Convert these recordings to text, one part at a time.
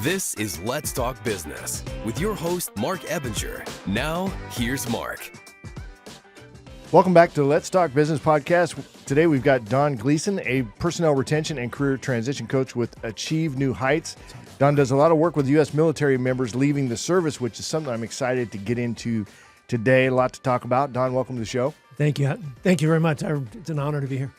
This is Let's Talk Business with your host, Marc Ebinger. Now, here's Marc. Welcome back to Let's Talk Business podcast. Today we've got Don Gleason, a personnel retention and career transition coach with Achieve New Heights. Don does a lot of work with U.S. military members leaving the service, which is something I'm excited to get into today. A lot to talk about. Don, welcome to the show. Thank you. Thank you very much. It's an honor to be here.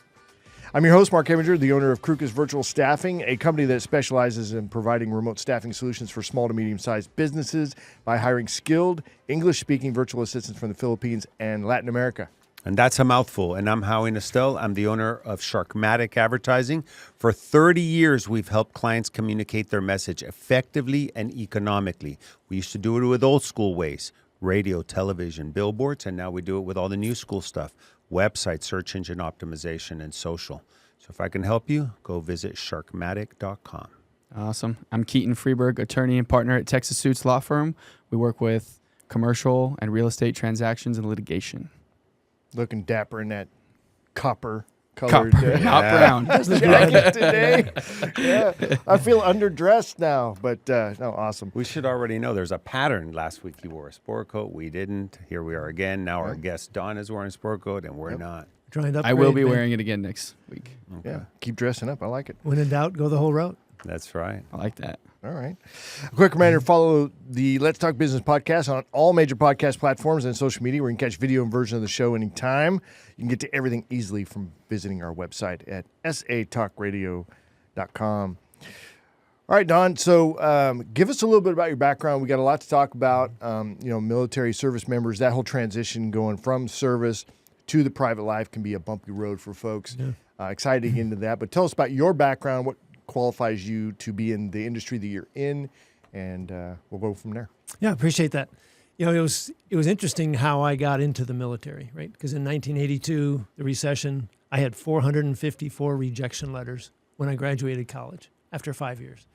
I'm your host, Marc Ebinger, the owner of Krukus Virtual Staffing, a company that specializes in providing remote staffing solutions for small to medium-sized businesses by hiring skilled English-speaking virtual assistants from the Philippines and Latin America. And that's a mouthful. And I'm Howie Nestel. I'm the owner of Sharkmatic Advertising. For 30 years, we've helped clients communicate their message effectively and economically. We used to do it with old school ways, radio, television, billboards, and now we do it with all the new school stuff, website, search engine optimization, and social. So if I can help you, go visit sharkmatic.com. Awesome. I'm Keaton Frieberg, attorney and partner at Texas Suits Law Firm. We work with commercial and real estate transactions and litigation. Looking dapper in that copper-colored not brown. jacket today. Yeah, I feel underdressed now, but no, awesome. We should already know there's a pattern. Last week you wore a sport coat. We didn't. Here we are again. Now our guest Don is wearing a sport coat, and we're not. Trying to upgrade, I will be wearing it again next week. Okay. Yeah, keep dressing up. I like it. When in doubt, go the whole route. That's right. I like that. All right. A quick reminder, follow the Let's Talk Business podcast on all major podcast platforms and social media where you can catch video and version of the show anytime. You can get to everything easily from visiting our website at satalkradio.com. All right, Don. So give us a little bit about your background. We got a lot to talk about, military service members, that whole transition going from service to the private life can be a bumpy road for folks. Yeah. Excited to get into that. But tell us about your background, what qualifies you to be in the industry that you're in, and we'll go from there. Yeah, appreciate that. It was interesting how I got into the military, right? Because in 1982, the recession, I had 454 rejection letters when I graduated college after 5 years.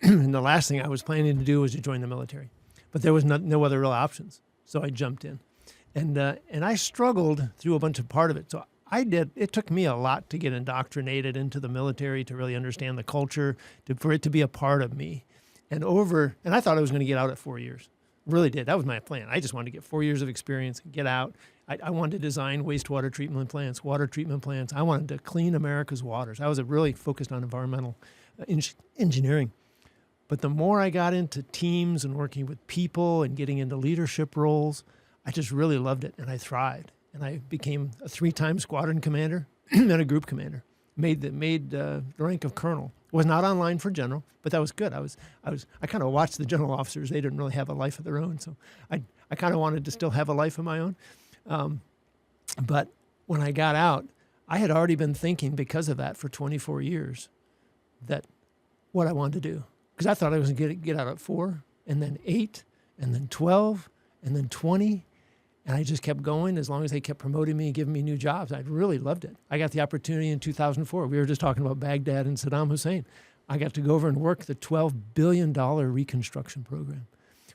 And the last thing I was planning to do was to join the military. But there was no other real options, so I jumped in. And I struggled through a bunch of part of it. So it took me a lot to get indoctrinated into the military, to really understand the culture, for it to be a part of me. And I thought I was going to get out at 4 years. Really did. That was my plan. I just wanted to get 4 years of experience, get out. I wanted to design wastewater treatment plants, water treatment plants. I wanted to clean America's waters. I was really focused on environmental engineering. But the more I got into teams and working with people and getting into leadership roles, I just really loved it, and I thrived. And I became a 3-time squadron commander and a group commander. Made the rank of colonel. Was not online for general, but that was good. I kind of watched the general officers. They didn't really have a life of their own, so I kind of wanted to still have a life of my own. But when I got out, I had already been thinking, because of that, for 24 years, that what I wanted to do. Because I thought I was going to get out at 4, and then 8, and then 12, and then 20. And I just kept going as long as they kept promoting me and giving me new jobs. I really loved it. I got the opportunity in 2004. We were just talking about Baghdad and Saddam Hussein. I got to go over and work the $12 billion reconstruction program.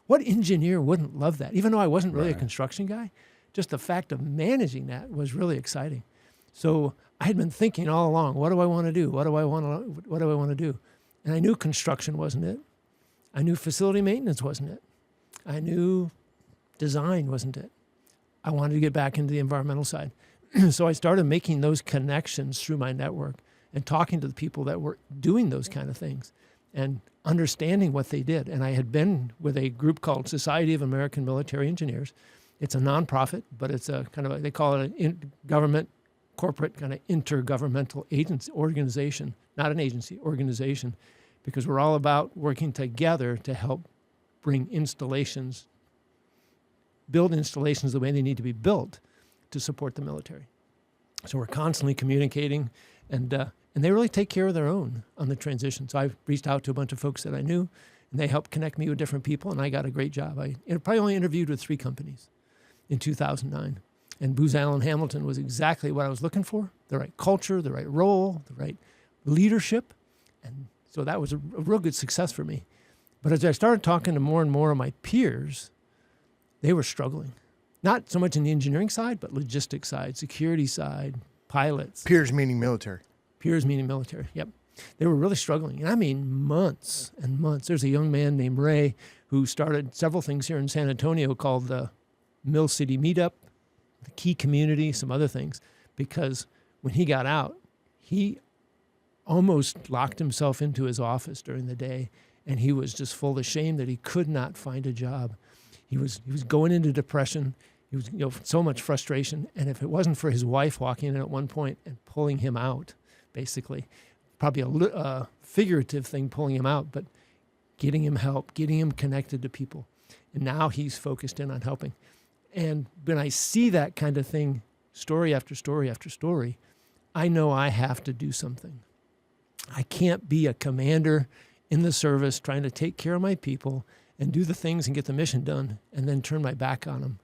What engineer wouldn't love that? Even though I wasn't really a construction guy, just the fact of managing that was really exciting. So I had been thinking all along, what do I want to do? What do I want to do? And I knew construction wasn't it. I knew facility maintenance wasn't it. I knew design wasn't it. I wanted to get back into the environmental side. So I started making those connections through my network and talking to the people that were doing those kind of things and understanding what they did. And I had been with a group called Society of American Military Engineers. It's a nonprofit, but it's a kind of they call it a government, corporate kind of intergovernmental agency organization, not an agency, organization, because we're all about working together to help build installations the way they need to be built to support the military. So we're constantly communicating, and they really take care of their own on the transition. So I've reached out to a bunch of folks that I knew, and they helped connect me with different people, and I got a great job. I probably only interviewed with 3 companies in 2009, and Booz Allen Hamilton was exactly what I was looking for: the right culture, the right role, the right leadership, and so that was a real good success for me. But as I started talking to more and more of my peers, they were struggling. Not so much in the engineering side, but logistics side, security side, pilots. Peers meaning military. Peers meaning military, yep. They were really struggling. And I mean, months and months. There's a young man named Ray who started several things here in San Antonio called the Mill City Meetup, the Key Community, some other things, because when he got out, he almost locked himself into his office during the day, and he was just full of shame that he could not find a job. He was going into depression. He was, so much frustration. And if it wasn't for his wife walking in at one point and pulling him out, basically, probably a figurative thing pulling him out, but getting him help, getting him connected to people. And now he's focused in on helping. And when I see that kind of thing, story after story after story, I know I have to do something. I can't be a commander in the service trying to take care of my people and do the things and get the mission done and then turn my back on them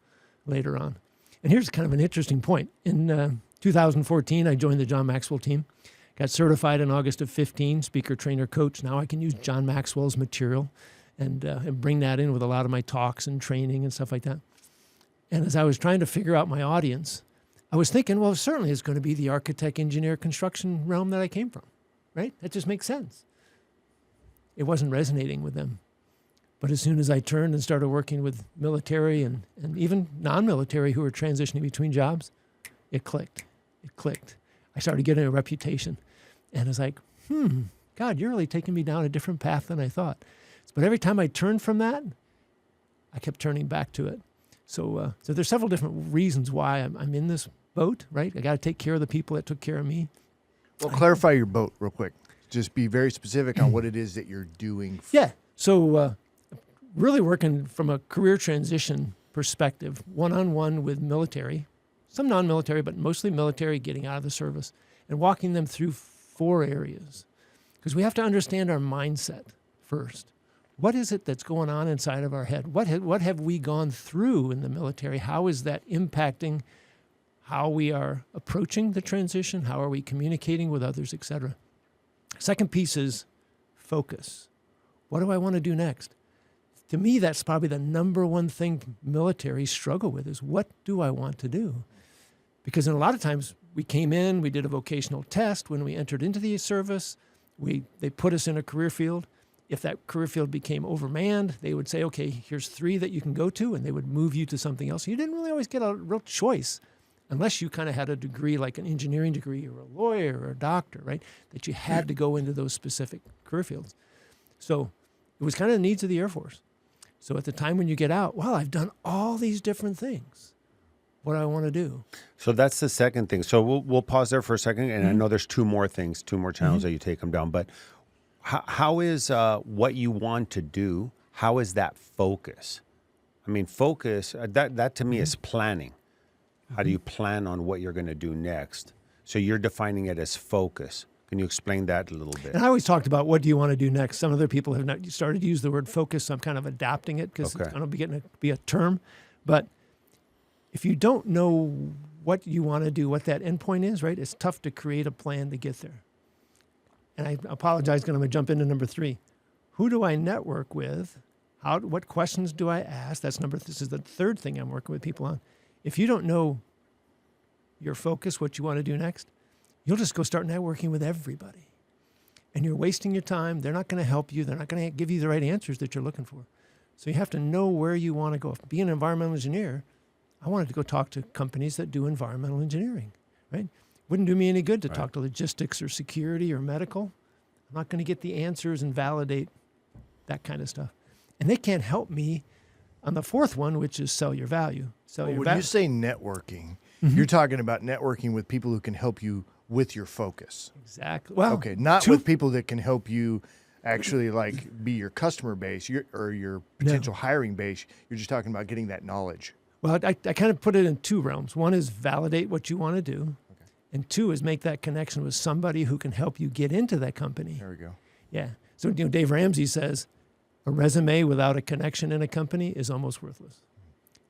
later on. And here's kind of an interesting point. In 2014, I joined the John Maxwell team, got certified in August of 15, speaker, trainer, coach. Now I can use John Maxwell's material and bring that in with a lot of my talks and training and stuff like that. And as I was trying to figure out my audience, I was thinking, well, certainly it's going to be the architect, engineer, construction realm that I came from, right? That just makes sense. It wasn't resonating with them. But as soon as I turned and started working with military and even non-military who were transitioning between jobs, it clicked. It clicked. I started getting a reputation. And I was like, God, you're really taking me down a different path than I thought. But every time I turned from that, I kept turning back to it. So there's several different reasons why I'm in this boat, right? I got to take care of the people that took care of me. Well, clarify your boat real quick. Just be very specific on what it is that you're doing. Yeah. So really working from a career transition perspective, one-on-one with military, some non-military, but mostly military getting out of the service, and walking them through 4 areas. Because we have to understand our mindset first. What is it that's going on inside of our head? What have we gone through in the military? How is that impacting how we are approaching the transition? How are we communicating with others, et cetera? Second piece is focus. What do I want to do next? To me, that's probably the number one thing militaries struggle with is what do I want to do? Because in a lot of times we came in, we did a vocational test when we entered into the service. They put us in a career field. If that career field became overmanned, they would say, okay, here's 3 that you can go to, and they would move you to something else. You didn't really always get a real choice unless you kind of had a degree like an engineering degree or a lawyer or a doctor, right, that you had to go into those specific career fields. So it was kind of the needs of the Air Force. So at the time when you get out, well, I've done all these different things. What do I want to do? So that's the second thing. So we'll pause there for a second, and I know there's 2 more things, 2 more channels that you take them down. But how is what you want to do? How is that focus? I mean, focus. That to me is planning. How do you plan on what you're going to do next? So you're defining it as focus. Can you explain that a little bit? And I always talked about what do you want to do next. Some other people have not started to use the word focus, so I'm kind of adapting it because it's going to be a term. But if you don't know what you want to do, what that endpoint is, right, it's tough to create a plan to get there. And I apologize because I'm going to jump into number 3. Who do I network with? What questions do I ask? This is the third thing I'm working with people on. If you don't know your focus, what you want to do next, you'll just go start networking with everybody. And you're wasting your time. They're not going to help you. They're not going to give you the right answers that you're looking for. So you have to know where you want to go. If being an environmental engineer, I wanted to go talk to companies that do environmental engineering, right? Wouldn't do me any good to talk to logistics or security or medical. I'm not going to get the answers and validate that kind of stuff. And they can't help me on the 4th one, which is sell your value. When you say networking, you're talking about networking with people who can help you with your focus. Exactly. Well, okay, not with people that can help you actually like be your customer base or your potential hiring base. You're just talking about getting that knowledge. Well, I kind of put it in 2 realms. One is validate what you want to do. And 2 is make that connection with somebody who can help you get into that company. There we go. Yeah. So, Dave Ramsey says a resume without a connection in a company is almost worthless.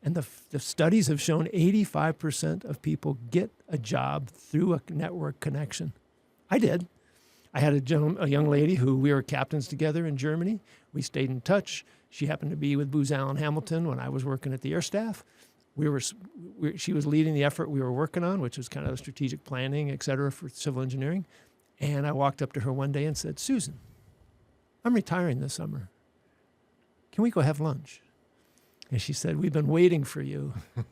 And the studies have shown 85% of people get a job through a network connection. I did. I had a young lady who we were captains together in Germany. We stayed in touch. She happened to be with Booz Allen Hamilton when I was working at the Air Staff. She was leading the effort we were working on, which was kind of strategic planning, et cetera, for civil engineering. And I walked up to her one day and said, Susan, I'm retiring this summer. Can we go have lunch? And she said, we've been waiting for you. And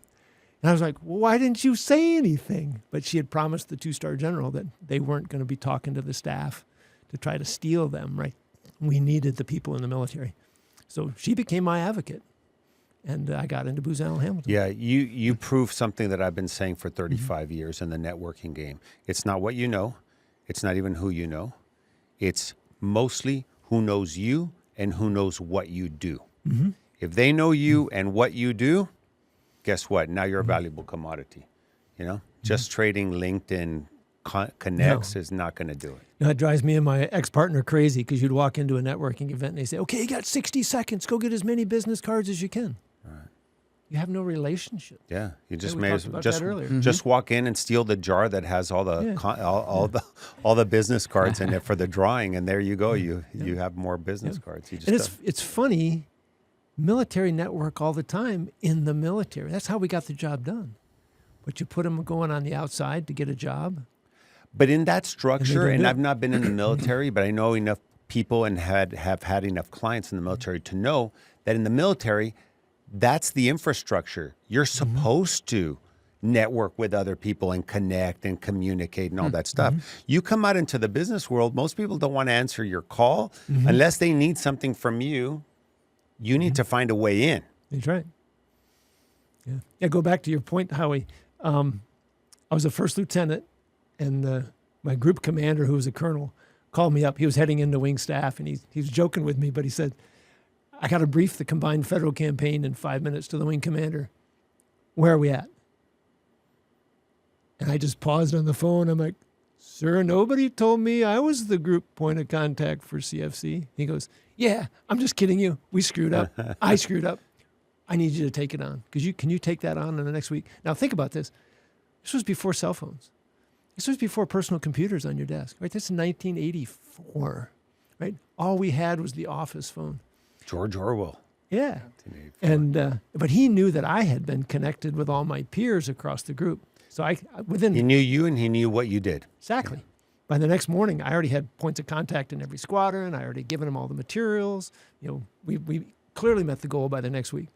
I was like, well, why didn't you say anything? But she had promised the 2-star general that they weren't going to be talking to the staff to try to steal them, right? We needed the people in the military. So she became my advocate. And I got into Booz Allen Hamilton. Yeah, you prove something that I've been saying for 35 years in the networking game. It's not what you know. It's not even who you know. It's mostly who knows you and who knows what you do. Mm-hmm. If they know you and what you do, guess what? Now you're a valuable commodity. You know, just trading LinkedIn connects is not going to do it. You know, it drives me and my ex-partner crazy because you'd walk into a networking event and they say, okay, you got 60 seconds. Go get as many business cards as you can. Right. You have no relationship. Yeah, you just we may talked as about just that earlier. just walk in and steal the jar that has all the all the business cards in it for the drawing, and there you go. You have more business cards. You just And it's funny, military network all the time in the military. That's how we got the job done. But you put them going on the outside to get a job. But in that structure, don't and do I've it. not been in the military, but I know enough people and have had enough clients in the military to know that in the military, that's the infrastructure. You're supposed to network with other people and connect and communicate and all that stuff. You come out into the business world, most people don't want to answer your call unless they need something from you. You need to find a way in. That's right. Yeah. Go back to your point, Howie. I was a first lieutenant, and my group commander, who was a colonel, called me up. He was heading into wing staff, and he was joking with me, but he said, I got to brief the combined federal campaign in 5 minutes to the wing commander. Where are we at? And I just paused on the phone. I'm like, sir, nobody told me I was the group point of contact for CFC. He goes, yeah, I'm just kidding you. We screwed up. I screwed up. I need you to take it on. Can you take that on in the next week? Now think about this. This was before cell phones. This was before personal computers on your desk, right? This is 1984, right? All we had was the office phone. George Orwell. Yeah. And but he knew that I had been connected with all my peers across the group. So He knew you and he knew what you did. Exactly. Yeah. By the next morning, I already had points of contact in every squadron. I already given them all the materials. You know, we clearly met the goal by the next week.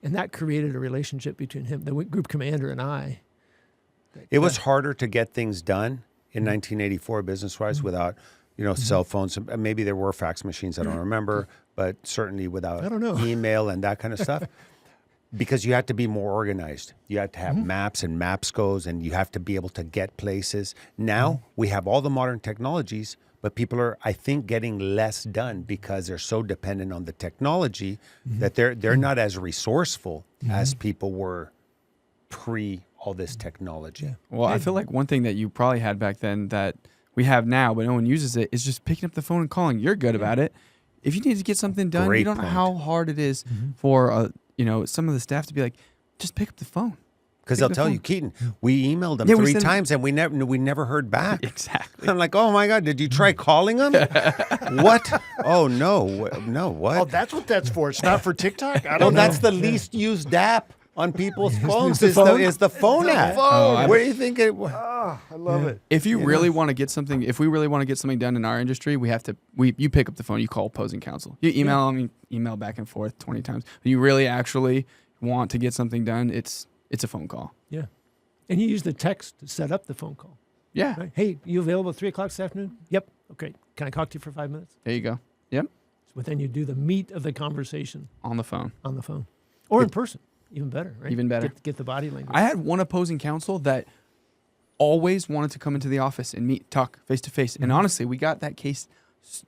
And that created a relationship between him, the group commander, and I. It was harder to get things done in 1984 business-wise without, cell phones. Maybe there were fax machines, I don't remember, but certainly without email and that kind of stuff. Because you had to be more organized. You had to have maps and MapScos, and you have to be able to get places. Now we have all the modern technologies, but people are, I think, getting less done because they're so dependent on the technology that they're not as resourceful as people were pre all this technology. Yeah. Well, I feel like one thing that you probably had back then that we have now, but no one uses it, is just picking up the phone and calling. You're good about it. If you need to get something done, you don't know how hard it is for some of the staff to be like, just pick up the phone. Because they'll tell you, Keaton, we emailed them 3 times and we never heard back. Exactly. I'm like, oh my God, did you try calling them? What? Oh no, what? Oh, that's what that's for. It's not for TikTok. I don't know. That's the least used app on people's phones. Is the phone app? Where do you think it? I love it. If you really want to get something, if we really want to get something done in our industry, you pick up the phone, you call opposing counsel, you email them, email back and forth 20 times. When you really actually want to get something done, it's a phone call. Yeah, and you use the text to set up the phone call. Yeah. Right? Hey, you available at 3 o'clock this afternoon? Yep. Okay. Can I talk to you for 5 minutes? There you go. Yep. But then you do the meat of the conversation on the phone, or in person. Even better, right? Even better. Get the body language. I had one opposing counsel that always wanted to come into the office and talk face to face. And honestly, we got that case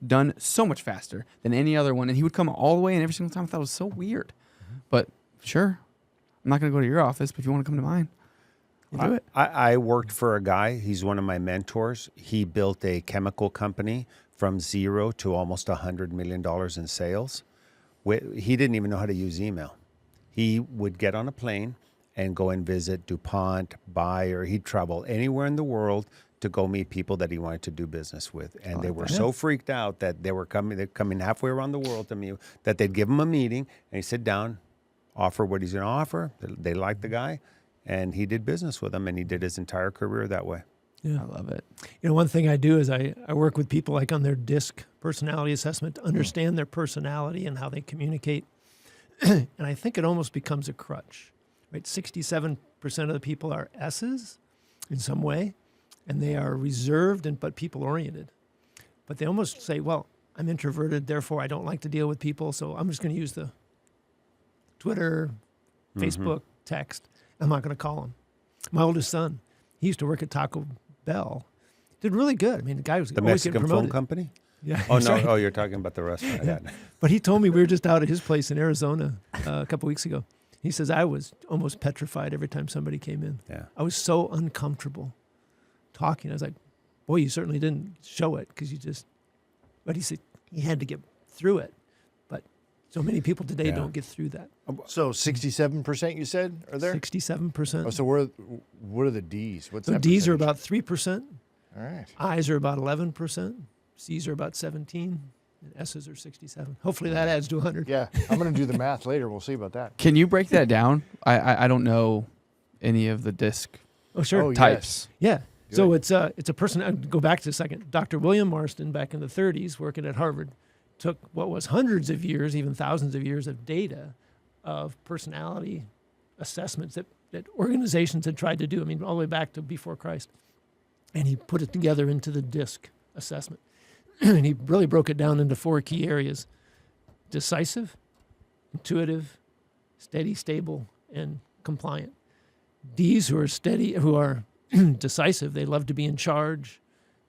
done so much faster than any other one. And he would come all the way, and every single time I thought it was so weird. But sure, I'm not going to go to your office, but if you want to come to mine, do it. I worked for a guy. He's one of my mentors. He built a chemical company from 0 to almost $100 million in sales. He didn't even know how to use email. He would get on a plane and go and visit DuPont, Bayer. He'd travel anywhere in the world to go meet people that he wanted to do business with. And they were so freaked out that they're coming halfway around the world to meet, that they'd give him a meeting and he'd sit down, offer what he's going to offer. They liked the guy, and he did business with him, and he did his entire career that way. Yeah. I love it. One thing I do is I work with people like on their DISC personality assessment to understand their personality and how they communicate. And I think it almost becomes a crutch, right? 67% of the people are S's in some way, and they are reserved but people-oriented. But they almost say, well, I'm introverted, therefore I don't like to deal with people, so I'm just going to use the Twitter, Facebook, text. I'm not going to call them. My oldest son, he used to work at Taco Bell. Did really good. I mean, the guy was The always getting Mexican promoted. phone company? Yeah. Oh, no. sorry. Oh, you're talking about the restaurant. Yeah. But he told me we were just out at his place in Arizona a couple weeks ago. He says, I was almost petrified every time somebody came in. Yeah. I was so uncomfortable talking. I was like, boy, you certainly didn't show it because you just, but he said he had to get through it. But so many people today Yeah. don't get through that. So 67% you said are there? 67%. Oh, so what are the D's? What's So that D's are percentage? about 3%. All right. I's are about 11%. C's are about 17. And S's are 67. Hopefully that adds to 100. Yeah, I'm going to do the math later. We'll see about that. Can you break that down? I don't know any of the DISC Oh, sure. Oh, types. Yeah. Good. So it's a person. I'll go back to a second. Dr. William Marston, back in the 30s, working at Harvard, took what was hundreds of years, even thousands of years of data of personality assessments that organizations had tried to do. I mean, all the way back to before Christ. And he put it together into the DISC assessment. And he really broke it down into 4 key areas: decisive, intuitive, steady, stable, and compliant. D's who are steady, who are decisive, they love to be in charge.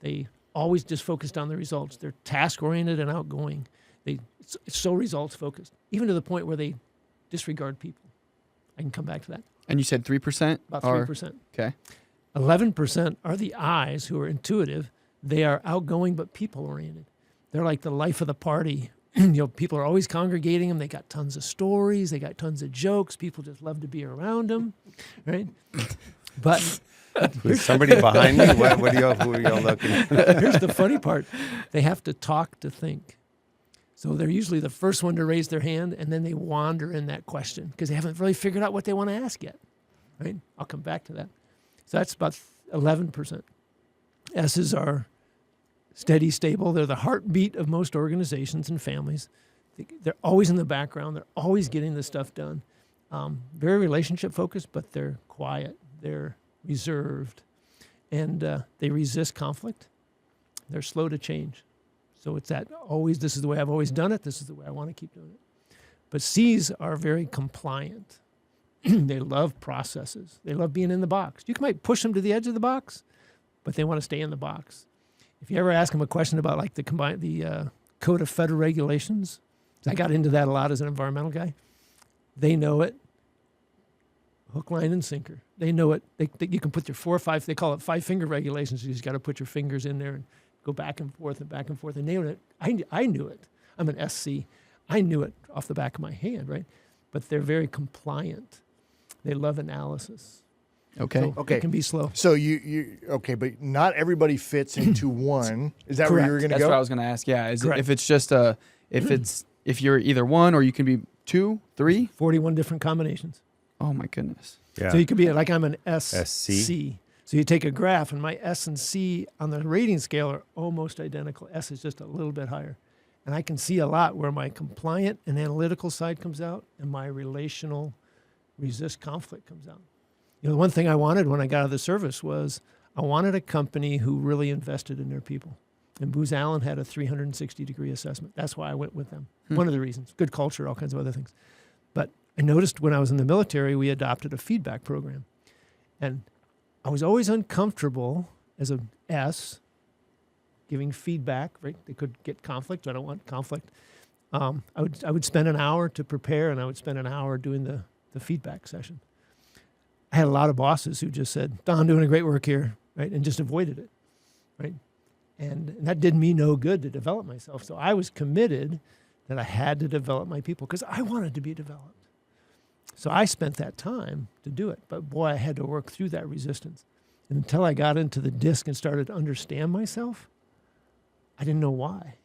They always just focused on the results. They're task-oriented and outgoing. It's so results-focused, even to the point where they disregard people. I can come back to that. And you said 3%? About are- 3%. Okay. 11% are the I's who are intuitive. They are outgoing but people-oriented. They're like the life of the party. People are always congregating them. They got tons of stories. They got tons of jokes. People just love to be around them, right? But Is somebody behind me? Who are y'all looking at? here's the funny part. They have to talk to think. So they're usually the first one to raise their hand, and then they wander in that question because they haven't really figured out what they want to ask yet, right? I'll come back to that. So that's about 11%. S's are steady, stable. They're the heartbeat of most organizations and families. They're always in the background. They're always getting the stuff done. Very relationship focused, but they're quiet. They're reserved. And they resist conflict. They're slow to change. So it's that always, this is the way I've always done it. This is the way I want to keep doing it. But C's are very compliant. They love processes. They love being in the box. You might push them to the edge of the box, but they want to stay in the box. If you ever ask them a question about like the Code of Federal Regulations, I got into that a lot as an environmental guy. They know it, hook, line, and sinker. They know it. You can put your 4 or 5. They call it 5-finger regulations. You just got to put your fingers in there and go back and forth and back and forth. And they knew it. I knew it. I'm an SC. I knew it off the back of my hand, right? But they're very compliant. They love analysis. Okay. So Okay. It can be slow. So you okay, but not everybody fits into one. Is that where you were going to That's go? what I was going to ask. Yeah. Correct. If it's just if you're either one or you can be 2, 3. 41 different combinations. Oh my goodness. Yeah. So you could be like I'm an SC. SC. So you take a graph, and my S and C on the rating scale are almost identical. S is just a little bit higher. And I can see a lot where my compliant and analytical side comes out and my relational resist conflict comes out. The one thing I wanted when I got out of the service was I wanted a company who really invested in their people. And Booz Allen had a 360-degree assessment. That's why I went with them. One of the reasons. Good culture, all kinds of other things. But I noticed when I was in the military, we adopted a feedback program. And I was always uncomfortable as an S giving feedback, right? They could get conflict. I don't want conflict. I would spend an hour to prepare, and I would spend an hour doing the feedback session. I had a lot of bosses who just said, Don, doing a great work here, right? And just avoided it, right? And that did me no good to develop myself. So I was committed that I had to develop my people because I wanted to be developed. So I spent that time to do it. But boy, I had to work through that resistance. And until I got into the DISC and started to understand myself, I didn't know why.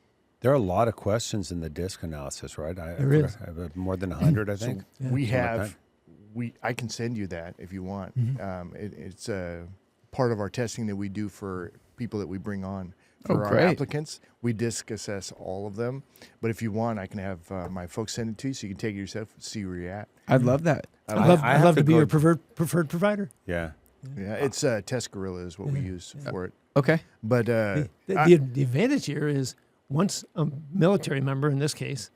There are a lot of questions in the DISC analysis, right? There is. I have more than 100, I think. We Something like have. I can send you that if you want. Mm-hmm. It's a part of our testing that we do for people that we bring on. For our great. applicants, we disc assess all of them. But if you want, I can have my folks send it to you so you can take it yourself and see where you're at. I'd love that. I'd love to be go- your preferred provider. Yeah. Yeah, it's Test Gorilla is what we use for it. Okay. But The advantage here is once a military member, in this case,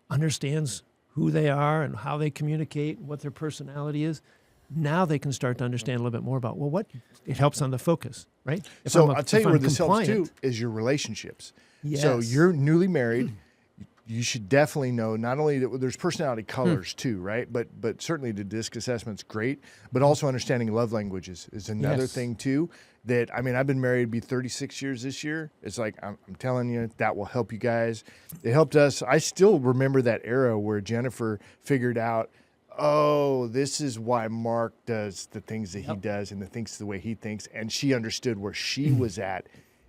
understands who they are and how they communicate, what their personality is, now they can start to understand a little bit more about, well, what it helps on the focus, right? so I'll tell you where this helps too is your relationships. So Yes. you're newly married. You should definitely know not only that there's personality colors too, right? But certainly the disc assessment's great, but also understanding love languages is another Yes. thing too. That I mean, I've been married, be 36 years this year. It's like I'm telling you, that will help you guys. It helped us. I still remember that era where Jennifer figured out, oh, this is why Mark does the things that he does and thinks the way he thinks, and she understood where she was at.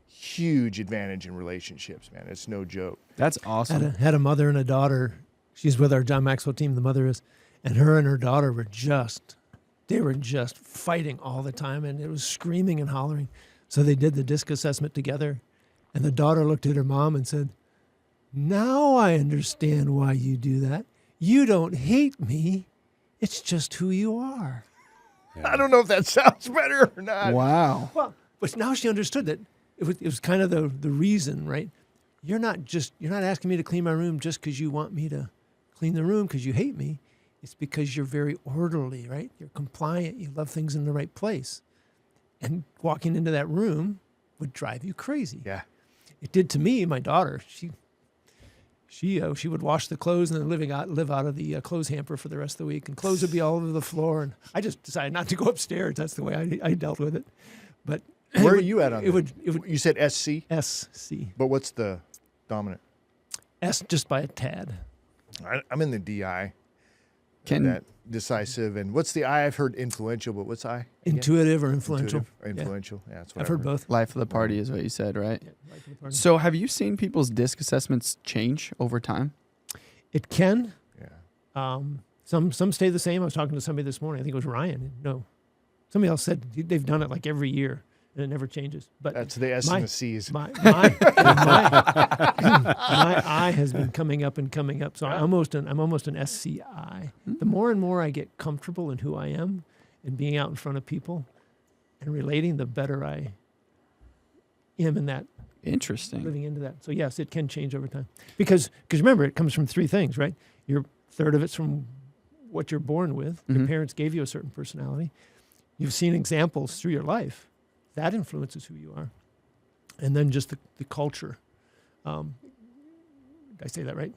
Huge advantage in relationships, man. It's no joke. That's awesome. Had a mother and a daughter. She's with our John Maxwell team, the mother is, and her daughter were just fighting all the time, and it was screaming and hollering. So they did the disc assessment together, and the daughter looked at her mom and said, "Now I understand why you do that. You don't hate me. It's just who you are." I don't know if that sounds better or not. Wow. Well, but now she understood that it was kind of the reason, right? You're not asking me to clean my room just because you want me to clean the room because you hate me. It's because you're very orderly, right? You're compliant. You love things in the right place. And walking into that room would drive you crazy. Yeah. It did to me. My daughter, she would wash the clothes and then live out of the clothes hamper for the rest of the week, and clothes would be all over the floor. And I just decided not to go upstairs. That's the way I dealt with it. But Where are you at on it that? would You said SC, SC. but what's the dominant? S just by a tad. I'm in the DI. Can That decisive, and what's the I? I've heard influential, but what's I? again? Intuitive or influential. Intuitive or influential. Yeah, that's what I've heard both. life of the party is what you said, right? Yeah, life of the party. So have you seen people's disc assessments change over time? It can. Yeah. Some stay the same. I was talking to somebody this morning. I think it was Ryan. No, somebody else said they've done it like every year and it never changes. But That's the S and the C's. my I has been coming up and coming up. So I'm almost an SCI. The more and more I get comfortable in who I am and being out in front of people and relating, the better I am in that, Interesting. living into that. So yes, it can change over time. Because remember, it comes from three things, right? Your third of it's from what you're born with. Your parents gave you a certain personality. You've seen examples through your life. That influences who you are. And then just the culture. Did I say that right?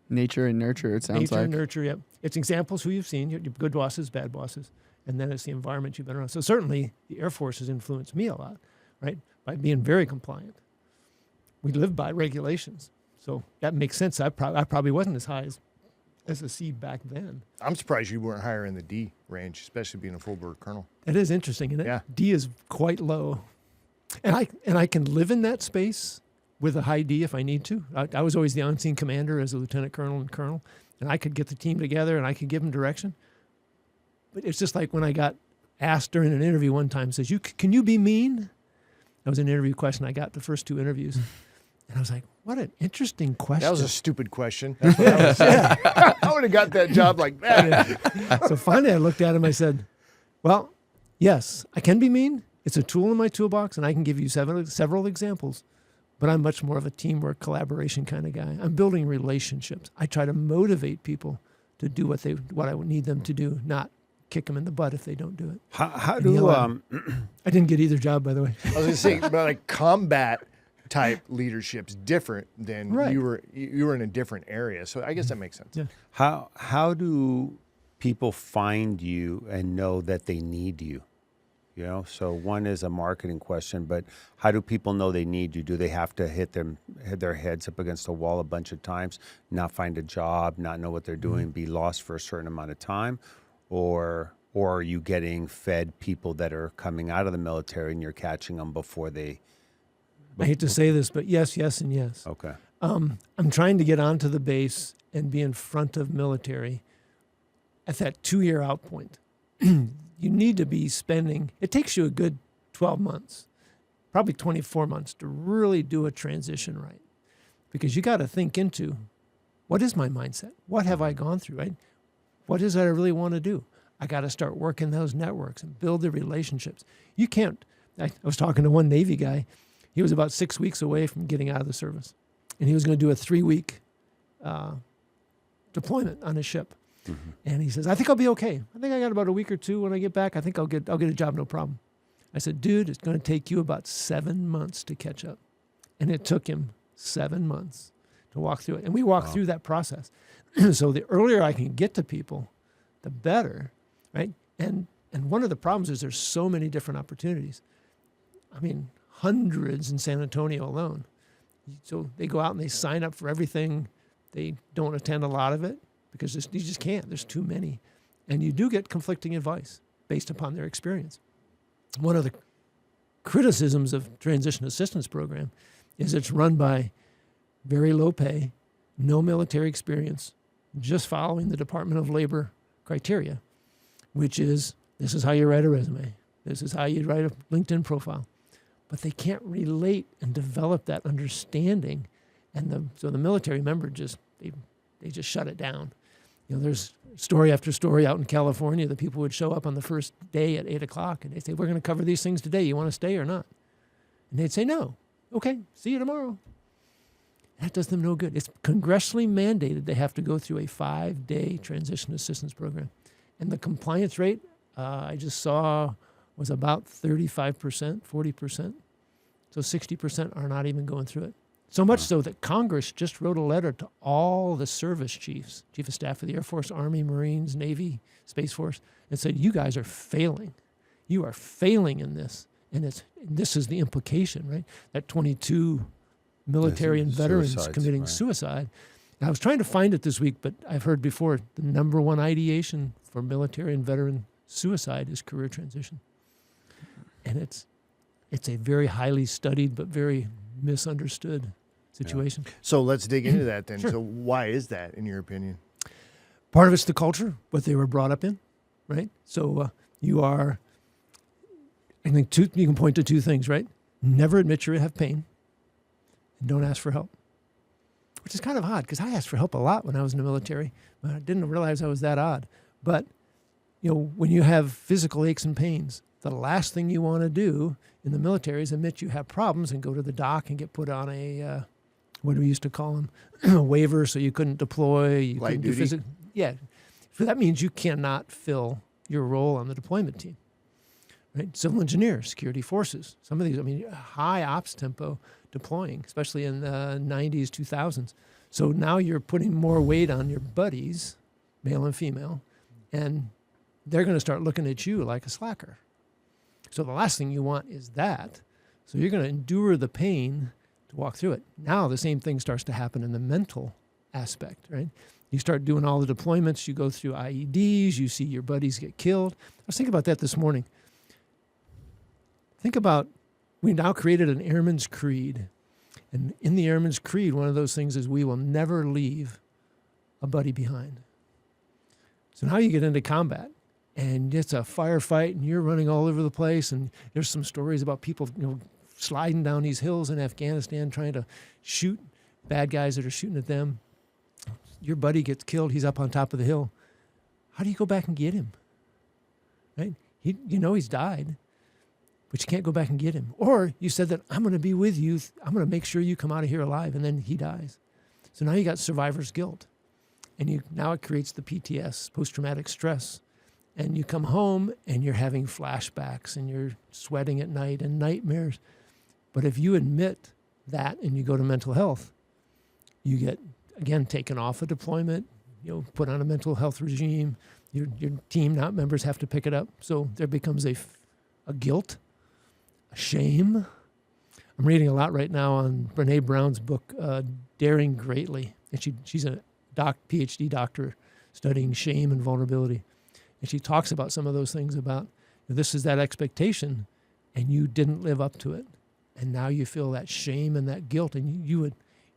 Nature and nurture, it sounds Nature like. and nurture, yeah. It's examples who you've seen, your good bosses, bad bosses. And then it's the environment you've been around. So certainly the Air Force has influenced me a lot, right? By being very compliant. We live by regulations. So that makes sense. I probably wasn't as high as a C back then. I'm surprised you weren't higher in the D range, especially being a full bird colonel. It is interesting, isn't it? Yeah. D is quite low. And I can live in that space with a high D if I need to. I was always the on-scene commander as a lieutenant colonel and colonel, and I could get the team together and I could give them direction. But it's just like when I got asked during an interview one time, says, can you be mean? That was an interview question I got the first two interviews. And I was like, what an interesting question. That was a stupid question. That's what I was saying. I would have got that job like that. So finally I looked at him, I said, well, yes, I can be mean. It's a tool in my toolbox, and I can give you several examples. But I'm much more of a teamwork, collaboration kind of guy. I'm building relationships. I try to motivate people to do what I would need them to do, not kick them in the butt if they don't do it. How And do yell at 'em. I didn't get either job, by the way. I was going to say, but like combat type leadership's different than Right. you were in a different area. So I guess that makes sense. Yeah. how do people find you and know that they need you? You know, so one is a marketing question, but how do people know they need you? Do they have to hit their heads up against a wall a bunch of times, not find a job, not know what they're doing, be lost for a certain amount of time? Or are you getting fed people that are coming out of the military and you're catching them before they... I hate to say this, but yes, yes, and yes. Okay. I'm trying to get onto the base and be in front of military at that 2-year out point. You need to be spending, it takes you a good 12 months, probably 24 months to really do a transition right. Because you got to think into, what is my mindset? What have I gone through, right? What is it I really want to do? I got to start working those networks and build the relationships. You can't, I was talking to one Navy guy. He was about 6 weeks away from getting out of the service. And he was going to do a 3-week deployment on his ship. Mm-hmm. And he says, I think I'll be okay. I think I got about a week or two when I get back. I think I'll get a job, no problem. I said, dude, it's going to take you about 7 months to catch up. And it took him 7 months to walk through it. And we walked through that process. So the earlier I can get to people, the better, right? And one of the problems is there's so many different opportunities. I mean, hundreds in San Antonio alone. So they go out and they sign up for everything. They don't attend a lot of it because you just can't. There's too many. And you do get conflicting advice based upon their experience. One of the criticisms of transition assistance program is it's run by very low pay, no military experience, just following the Department of Labor criteria, which is, this is how you write a resume. This is how you write a LinkedIn profile. But they can't relate and develop that understanding. And so the military member they just shut it down. You know, there's story after story out in California that people would show up on the first day at 8 o'clock and they'd say, we're going to cover these things today. You want to stay or not? And they'd say, no. Okay, see you tomorrow. That does them no good. It's congressionally mandated they have to go through a 5-day transition assistance program. And the compliance rate, I just saw, was about 35%, 40%. So 60% are not even going through it. So much so that Congress just wrote a letter to all the service chiefs, Chief of Staff of the Air Force, Army, Marines, Navy, Space Force, and said, you guys are failing. You are failing in this. And this is the implication, right? That 22 military and veterans committing suicide. And I was trying to find it this week, but I've heard before the number one ideation for military and veteran suicide is career transition. And it's a very highly studied but very misunderstood situation. Yeah. So let's dig into that then. Sure. So why is that, in your opinion? Part of it's the culture, what they were brought up in, right? So I think you can point to two things, right? Never admit you have pain and don't ask for help, which is kind of odd because I asked for help a lot when I was in the military, but I didn't realize I was that odd. But, you know, when you have physical aches and pains, the last thing you want to do in the military is admit you have problems and go to the doc and get put on a, what do we used to call them, a waiver so you couldn't deploy. You Light couldn't duty? do yeah. So that means you cannot fill your role on the deployment team. Right? Civil engineer, security forces, some of these, I mean, high ops tempo deploying, especially in the 90s, 2000s. So now you're putting more weight on your buddies, male and female, and they're going to start looking at you like a slacker. So the last thing you want is that. So you're going to endure the pain to walk through it. Now the same thing starts to happen in the mental aspect, right? You start doing all the deployments, you go through IEDs, you see your buddies get killed. I was thinking about that this morning. Think about, we now created an Airman's Creed. And in the Airman's Creed, one of those things is we will never leave a buddy behind. So now you get into combat. And it's a firefight, and you're running all over the place. And there's some stories about people, sliding down these hills in Afghanistan trying to shoot bad guys that are shooting at them. Your buddy gets killed. He's up on top of the hill. How do you go back and get him? Right? He's died, but you can't go back and get him. Or you said that I'm going to be with you. I'm going to make sure you come out of here alive, and then he dies. So now you got survivor's guilt, and now it creates the PTS, post-traumatic stress. And you come home and you're having flashbacks and you're sweating at night and nightmares. But if you admit that and you go to mental health, you get, again, taken off a deployment, put on a mental health regime. Your team members have to pick it up. So there becomes a guilt, a shame. I'm reading a lot right now on Brene Brown's book, Daring Greatly. And she's a PhD doctor studying shame and vulnerability. And she talks about some of those things about this is that expectation and you didn't live up to it. And now you feel that shame and that guilt, and you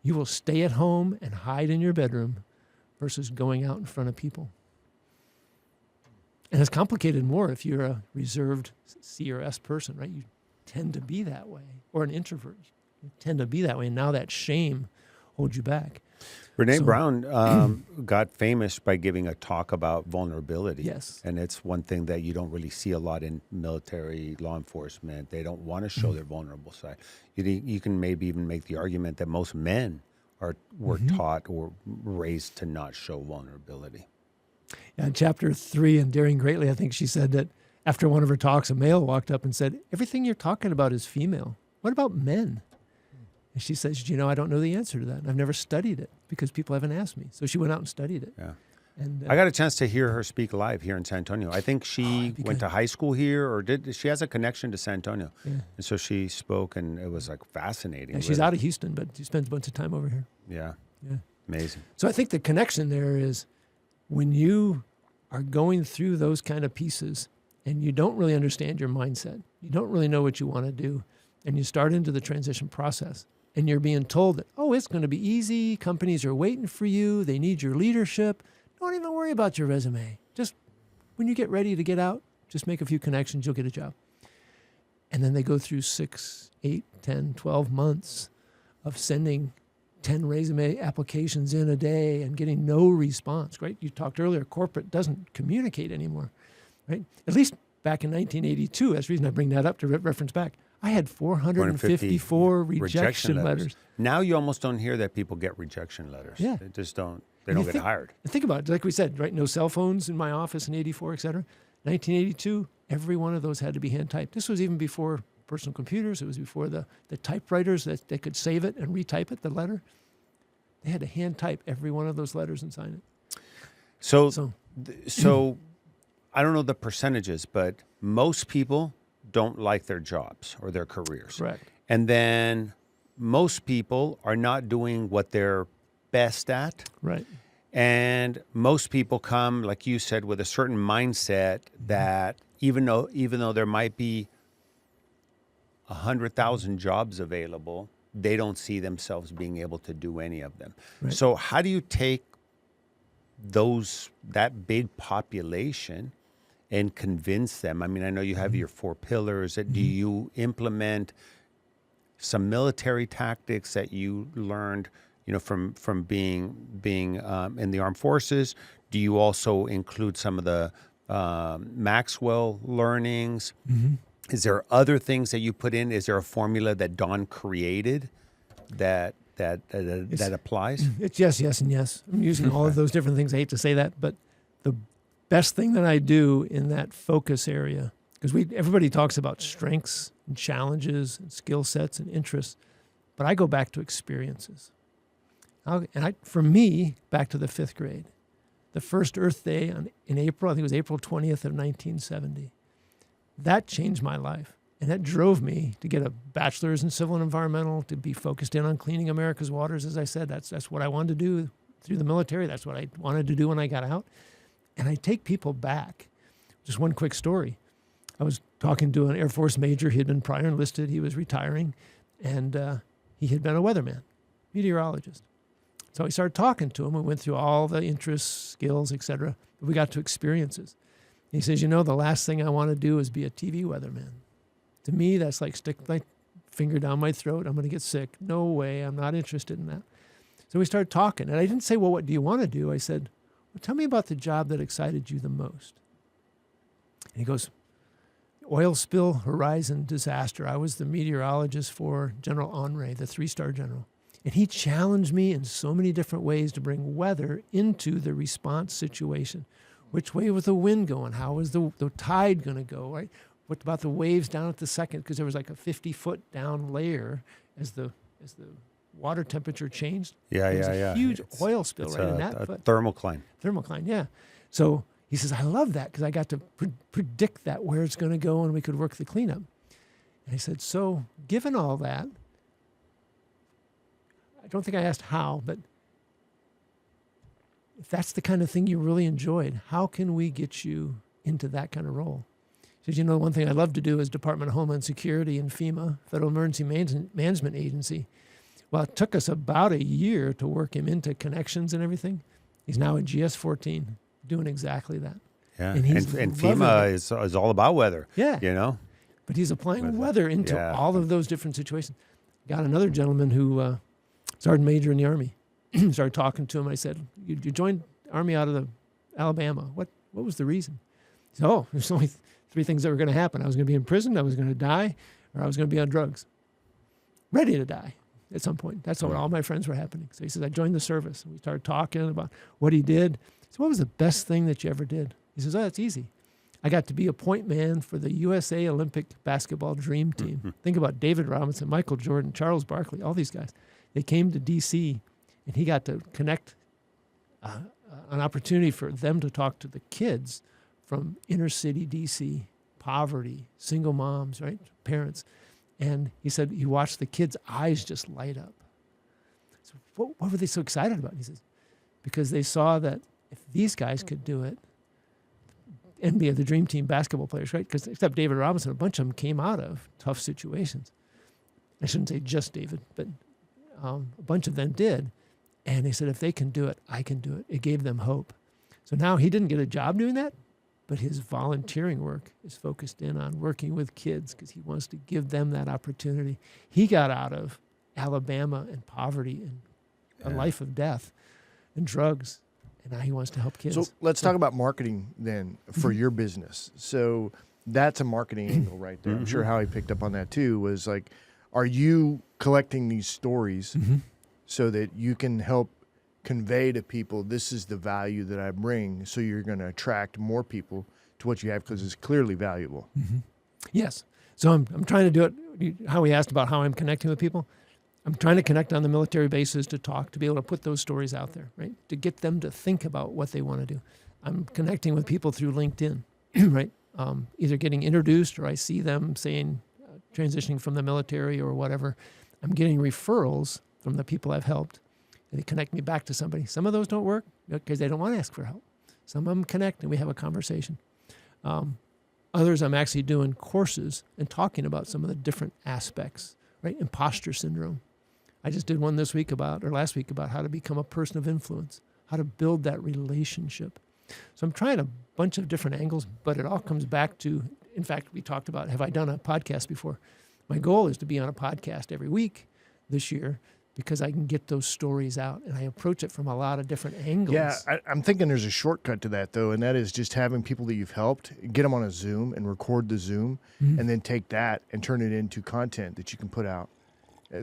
will stay at home and hide in your bedroom versus going out in front of people. And it's complicated more if you're a reserved C or S person, right? tend to be that way, or an introvert, you tend to be that way. And now that shame holds you back. Brene Brown got famous by giving a talk about vulnerability. Yes. And it's one thing that you don't really see a lot in military, law enforcement. They don't want to show their vulnerable side. You can maybe even make the argument that most men were taught or raised to not show vulnerability. Yeah, in chapter 3 in Daring Greatly, I think she said that after one of her talks, a male walked up and said, "Everything you're talking about is female. What about men?" And she says, I don't know the answer to that. I've never studied it because people haven't asked me. So she went out and studied it. Yeah. And I got a chance to hear her speak live here in San Antonio. I think she went to high school here, or she has a connection to San Antonio. Yeah. And so she spoke, and it was like fascinating. Yeah, she's out of Houston, but she spends a bunch of time over here. Yeah. Yeah. Amazing. So I think the connection there is when you are going through those kind of pieces and you don't really understand your mindset, you don't really know what you want to do, and you start into the transition process, and you're being told that, it's going to be easy, companies are waiting for you, they need your leadership, don't even worry about your resume. Just when you get ready to get out, just make a few connections, you'll get a job. And then they go through 6, 8, 10, 12 months of sending 10 resume applications in a day and getting no response, right? You talked earlier, corporate doesn't communicate anymore, right? At least back in 1982, that's the reason I bring that up to reference back. I had 454 rejection letters. Now you almost don't hear that people get rejection letters. Yeah. They just don't, they don't get hired. Think about it, like we said, right? No cell phones in my office in 84, et cetera. 1982, every one of those had to be hand typed. This was even before personal computers. It was before the typewriters that they could save it and retype it, the letter. They had to hand type every one of those letters and sign it. So I don't know the percentages, but most people don't like their jobs or their careers. Correct. And then most people are not doing what they're best at. Right. And most people come, like you said, with a certain mindset that even though there might be 100,000 jobs available, they don't see themselves being able to do any of them. Right. So how do you take that big population and convince them? I mean, I know you have your 4 pillars. Do you implement some military tactics that you learned, from being in the armed forces? Do you also include some of the Maxwell learnings? Mm-hmm. Is there other things that you put in? Is there a formula that Don created that applies? It's yes, and yes. I'm using all of those different things. I hate to say that, but the best thing that I do in that focus area, because everybody talks about strengths and challenges and skill sets and interests, but I go back to experiences. For me, back to the 5th grade, the first Earth Day in April, I think it was April 20th of 1970. That changed my life, and that drove me to get a bachelor's in civil and environmental, to be focused in on cleaning America's waters. As I said, that's what I wanted to do through the military. That's what I wanted to do when I got out. And I take people back. Just one quick story. I was talking to an Air Force major. He had been prior enlisted. He was retiring, and he had been a weatherman, meteorologist. So I started talking to him. We went through all the interests, skills, et cetera. We got to experiences. He says, the last thing I want to do is be a TV weatherman. To me, that's like stick my finger down my throat. I'm going to get sick. No way. I'm not interested in that. So we started talking. And I didn't say, well, what do you want to do? I said, well, tell me about the job that excited you the most. And he goes, oil spill horizon disaster. I was the meteorologist for General Henry, the 3-star general. And he challenged me in so many different ways to bring weather into the response situation. Which way was the wind going? How was the tide going to go, right? What about the waves down at the second? Because there was like a 50-foot down layer as the water temperature changed. Yeah. There was a huge oil spill right in that. Thermocline. Thermocline, yeah. So he says, I love that because I got to predict that, where it's going to go, and we could work the cleanup. And I said, so given all that, I don't think I asked how, but if that's the kind of thing you really enjoyed, how can we get you into that kind of role? He says, one thing I love to do is Department of Homeland Security and FEMA, Federal Emergency Management Agency. Well, it took us about a year to work him into connections and everything. He's now at GS-14 doing exactly that. Yeah, and FEMA is all about weather. Yeah. But he's applying weather into all of those different situations. Got another gentleman who sergeant major in the Army. Started talking to him. I said, you joined the Army out of the Alabama. What was the reason? He said, there's only 3 things that were going to happen. I was going to be in prison, I was going to die, or I was going to be on drugs. Ready to die at some point. That's what all my friends were happening. So he says, I joined the service. And we started talking about what he did. So what was the best thing that you ever did? He says, that's easy. I got to be a point man for the USA Olympic basketball dream team. Think about David Robinson, Michael Jordan, Charles Barkley, all these guys. They came to D.C., and he got to connect an opportunity for them to talk to the kids from inner city D.C., poverty, single moms, right, parents. And he said he watched the kids' eyes just light up. So what were they so excited about? He says, because they saw that if these guys could do it, NBA, the dream team basketball players, right? Because except David Robinson, a bunch of them came out of tough situations. I shouldn't say just David, but a bunch of them did. And they said, if they can do it, I can do it. It gave them hope. So now he didn't get a job doing that, but his volunteering work is focused in on working with kids because he wants to give them that opportunity. He got out of Alabama and poverty and a life of death and drugs, and now he wants to help kids. So let's talk about marketing then for your business. So that's a marketing angle right there. I'm sure Howie picked up on that too, was like, are you collecting these stories so that you can help convey to people, this is the value that I bring, so you're going to attract more people to what you have because it's clearly valuable. Yes. So I'm trying to do it. How he asked about how I'm connecting with people. I'm trying to connect on the military bases to talk, to be able to put those stories out there, right? To get them to think about what they want to do. I'm connecting with people through LinkedIn, right? Either getting introduced or I see them saying, transitioning from the military or whatever. I'm getting referrals from the people I've helped. They connect me back to somebody. Some of those don't work because they don't want to ask for help. Some of them connect and we have a conversation. Others, I'm actually doing courses and talking about some of the different aspects, right? Imposter syndrome. I just did one last week about how to become a person of influence, how to build that relationship. So I'm trying a bunch of different angles, but it all comes back to, in fact, we talked about, have I done a podcast before? My goal is to be on a podcast every week this year because I can get those stories out and I approach it from a lot of different angles. Yeah, I'm thinking there's a shortcut to that, though, and that is just having people that you've helped, get them on a Zoom and record the Zoom, and then take that and turn it into content that you can put out.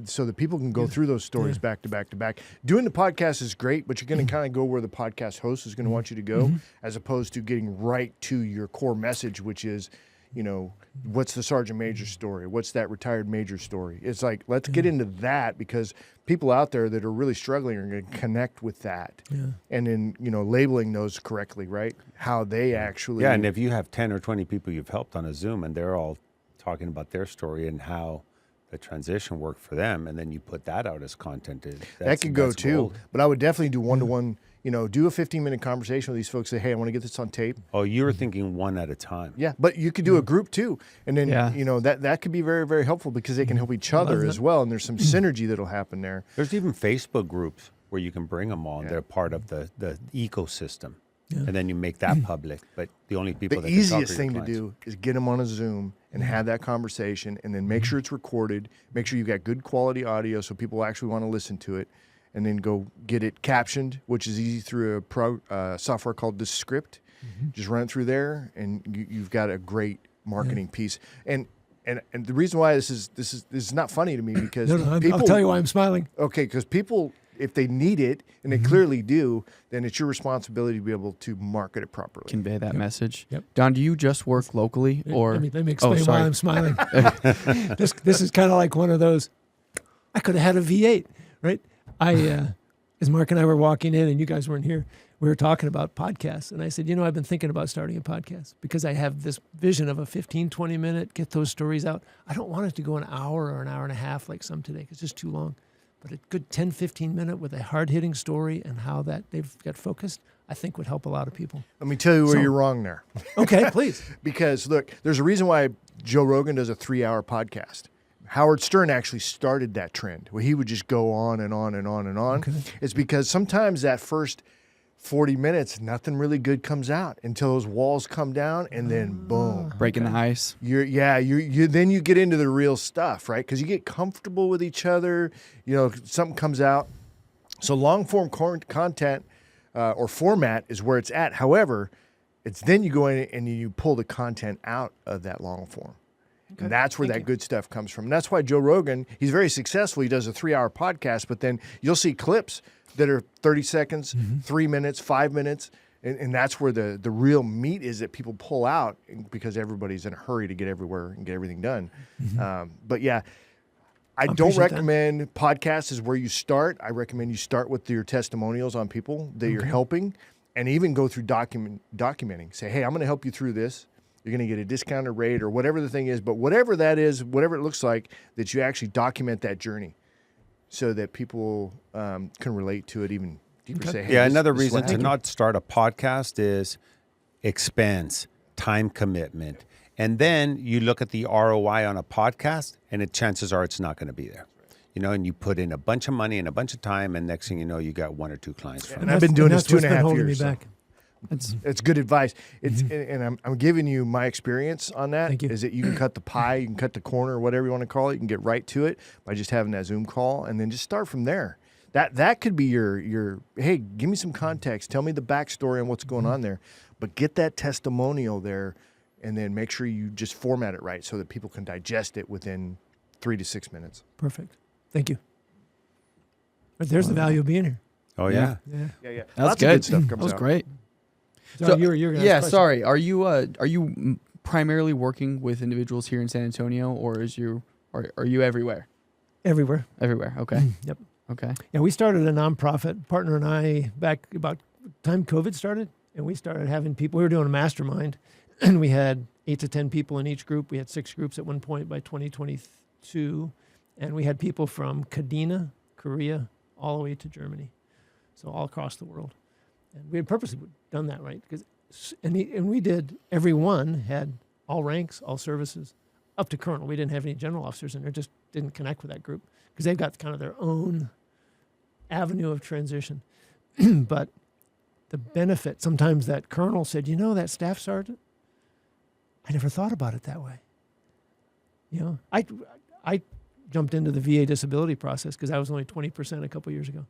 So that people can go through those stories back to back to back. Doing the podcast is great, but you're going to kind of go where the podcast host is going to want you to go, as opposed to getting right to your core message, which is, you know, what's the sergeant major story? What's that retired major story? It's like, let's get into that because people out there that are really struggling are going to connect with that. And then, you know, labeling those correctly, right? How they actually. Yeah, and if you have 10 or 20 people you've helped on a Zoom and they're all talking about their story and how the transition worked for them, and then you put that out as content. That could go too, gold. but I would definitely do one-to-one, you know, do a 15-minute conversation with these folks, say, hey, I want to get this on tape. Oh, you were thinking one at a time. Yeah, but you could do a group too. And then, you know, that could be very, very helpful because they can help each other as well, and there's some synergy that'll happen there. There's even Facebook groups where you can bring them all, and they're part of the ecosystem. And then you make that public, but the only people The that can talk easiest are your thing to clients. do is get them on a Zoom and have that conversation, and then make sure it's recorded, make sure you've got good quality audio so people actually want to listen to it, and then go get it captioned, which is easy through a software called Descript. Just run it through there, and you've got a great marketing piece. And the reason why this is not funny to me because people, I'll tell you why I'm smiling. Okay, because people, if they need it, and they clearly do, then it's your responsibility to be able to market it properly. Convey that message. Yep. Don, do you just work locally or? Let me explain why I'm smiling. This is kind of like one of those, I could have had a V8, right? As Mark and I were walking in and you guys weren't here, we were talking about podcasts. And I said, I've been thinking about starting a podcast because I have this vision of a 15, 20 minute, get those stories out. I don't want it to go an hour or an hour and a half like some today. It's just too long. But a good 10, 15 minute with a hard-hitting story and how that they've got focused, I think would help a lot of people. Let me tell you where you're wrong there. Okay, please. Because, look, there's a reason why Joe Rogan does a 3-hour podcast. Howard Stern actually started that trend where he would just go on and on and on and on. Okay. It's because sometimes that first 40 minutes, nothing really good comes out until those walls come down, and then boom, Breaking the ice. you then you get into the real stuff, right? Because you get comfortable with each other. Something comes out. So long form content or format is where it's at. However, it's then you go in and you pull the content out of that long form. Okay. And that's where that good stuff comes from. And that's why Joe Rogan, he's very successful. He does a 3-hour podcast, but then you'll see clips that are 30 seconds, 3 minutes, 5 minutes. And that's where the real meat is that people pull out because everybody's in a hurry to get everywhere and get everything done. But yeah, I don't recommend podcasts is where you start. I recommend you start with your testimonials on people that you're helping, and even go through documenting. Say, hey, I'm going to help you through this. You're going to get a discounted rate or whatever the thing is. But whatever that is, whatever it looks like, that you actually document that journey so that people can relate to it even deeper. Say, hey, another reason to not start a podcast is expense, time commitment. And then you look at the ROI on a podcast, and chances are it's not going to be there. And you put in a bunch of money and a bunch of time, and next thing you know, you got 1 or 2 clients from it. And I've been doing this 2.5 years. Back. It's good advice. And I'm giving you my experience on that. Thank you. Is that you can cut the pie, you can cut the corner, whatever you want to call it. You can get right to it by just having that Zoom call, and then just start from there. That could be your hey, give me some context. Tell me the backstory and what's going on there. But get that testimonial there, and then make sure you just format it right so that people can digest it within 3 to 6 minutes. Perfect. Thank you. But there's the value of being here. Oh, yeah. Yeah. That's Lots good. of good stuff comes That was out. great. So you're gonna ask a question. Sorry. Are you primarily working with individuals here in San Antonio, or are you everywhere? Everywhere. Everywhere. Okay. Yep. Okay. Yeah, we started a nonprofit, partner and I, back about the time COVID started, and we started having people. We were doing a mastermind, and we had 8 to 10 people in each group. We had 6 groups at one point by 2022, and we had people from Kadena, Korea, all the way to Germany, so all across the world. And we had purposely done that, right? And we did. Everyone had all ranks, all services, up to colonel. We didn't have any general officers in there. Just didn't connect with that group because they've got kind of their own avenue of transition. But the benefit, sometimes that colonel said, that staff sergeant, I never thought about it that way. I jumped into the VA disability process because I was only 20% a couple years ago.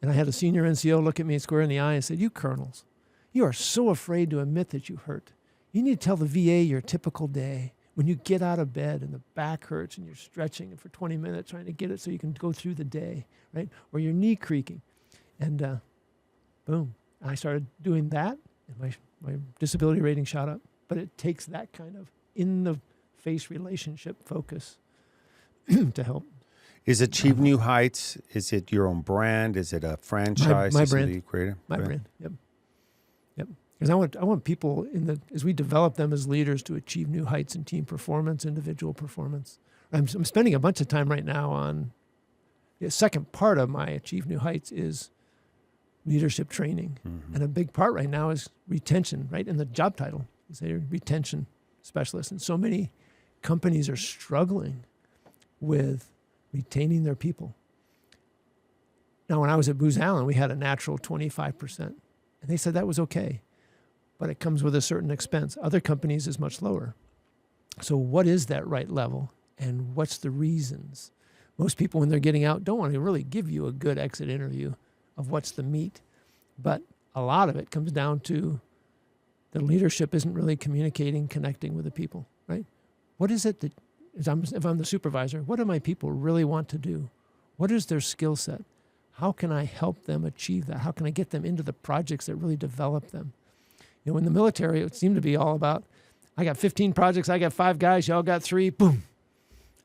And I had a senior NCO look at me square in the eye and said, you colonels, you are so afraid to admit that you hurt. You need to tell the VA your typical day when you get out of bed and the back hurts and you're stretching for 20 minutes trying to get it so you can go through the day, right? Or your knee creaking. And boom, I started doing that, and my disability rating shot up. But it takes that kind of in-the-face relationship focus to help. Is Achieve New Heights, is it your own brand? Is it a franchise? My Is it brand. you created? My brand, yep. Because I want people as we develop them as leaders to achieve new heights in team performance, individual performance. I'm spending a bunch of time right now on the second part of my Achieve New Heights is leadership training. Mm-hmm. And a big part right now is retention, right? In the job title, is a retention specialist. And so many companies are struggling with retaining their people. Now, when I was at Booz Allen, we had a natural 25%. And they said that was okay, but it comes with a certain expense. Other companies is much lower. So what is that right level, and what's the reasons? Most people, when they're getting out, don't want to really give you a good exit interview of what's the meat. But a lot of it comes down to the leadership isn't really communicating, connecting with the people, right? What is it that, if I'm the supervisor, what do my people really want to do? What is their skill set? How can I help them achieve that? How can I get them into the projects that really develop them? In the military, it seemed to be all about, I got 15 projects, I got 5 guys, y'all got 3, boom.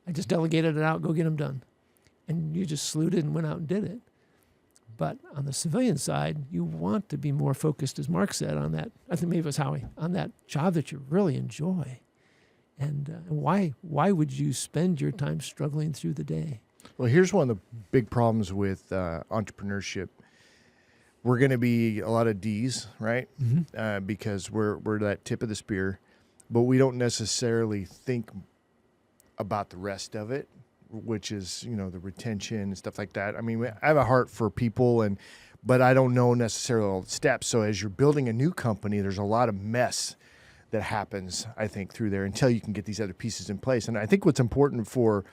I just delegated it out, go get them done. And you just slewed it and went out and did it. But on the civilian side, you want to be more focused, as Mark said, on that, I think maybe it was Howie, on that job that you really enjoy. And why would you spend your time struggling through the day? Well, here's one of the big problems with entrepreneurship. We're going to be a lot of D's, right? Mm-hmm. Because we're that tip of the spear, but we don't necessarily think about the rest of it, which is, the retention and stuff like that. I mean, I have a heart for people, but I don't know necessarily all the steps. So as you're building a new company, there's a lot of mess that happens, I think, through there until you can get these other pieces in place. And I think what's important for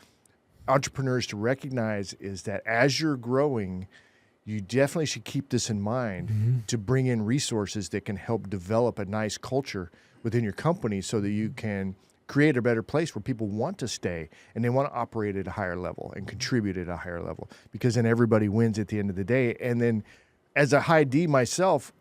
entrepreneurs to recognize is that as you're growing, you definitely should keep this in mind to bring in resources that can help develop a nice culture within your company so that you can create a better place where people want to stay and they want to operate at a higher level and contribute at a higher level, because then everybody wins at the end of the day. And then as a high D myself,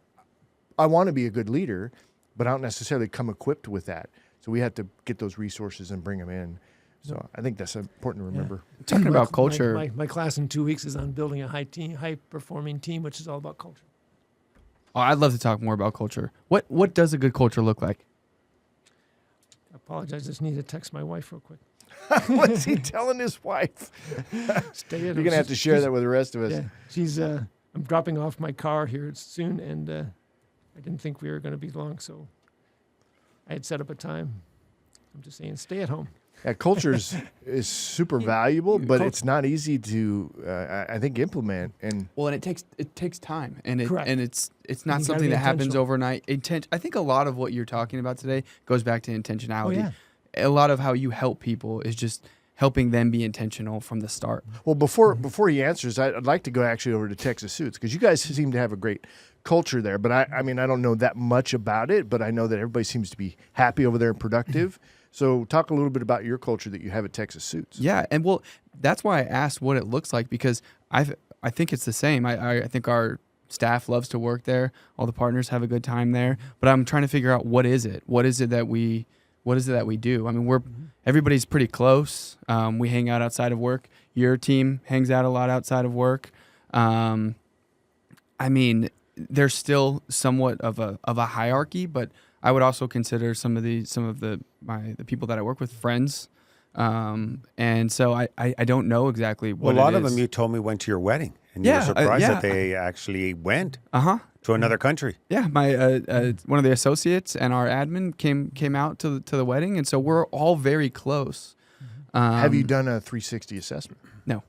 I want to be a good leader, but I don't necessarily come equipped with that. So we have to get those resources and bring them in. So I think that's important to remember. Yeah. Talking about culture. My class in 2 weeks is on building a high-performing team, which is all about culture. Oh, I'd love to talk more about culture. What does a good culture look like? I apologize. I just need to text my wife real quick. What's he telling his wife? Stay at You're going to have to share that with the rest of us. Yeah, she's. I'm dropping off my car here soon, and I didn't think we were going to be long, so I had set up a time. I'm just saying, stay at home. Yeah, culture is super valuable, but it's not easy to, I think, implement. And it takes time, and Correct. it's not something that happens overnight. I think a lot of what you're talking about today goes back to intentionality. Oh, yeah. A lot of how you help people is just helping them be intentional from the start. Well, before he answers, I'd like to go actually over to Texas Suits, because you guys seem to have a great culture there. But I mean, I don't know that much about it, but I know that everybody seems to be happy over there and productive. So talk a little bit about your culture that you have at Texas Suits. Yeah, and well, that's why I asked what it looks like, because I think it's the same. I think our staff loves to work there. All the partners have a good time there. But I'm trying to figure out what is it that we do. I mean, everybody's pretty close. We hang out outside of work. Your team hangs out a lot outside of work. I mean, there's still somewhat of a hierarchy, but I would also consider some of the people that I work with friends, and so I don't know exactly what. Well, a lot of them you told me went to your wedding, and you were surprised that they actually went to another country. Yeah, my one of the associates and our admin came out to the wedding, and so we're all very close. Have you done a 360 assessment? No.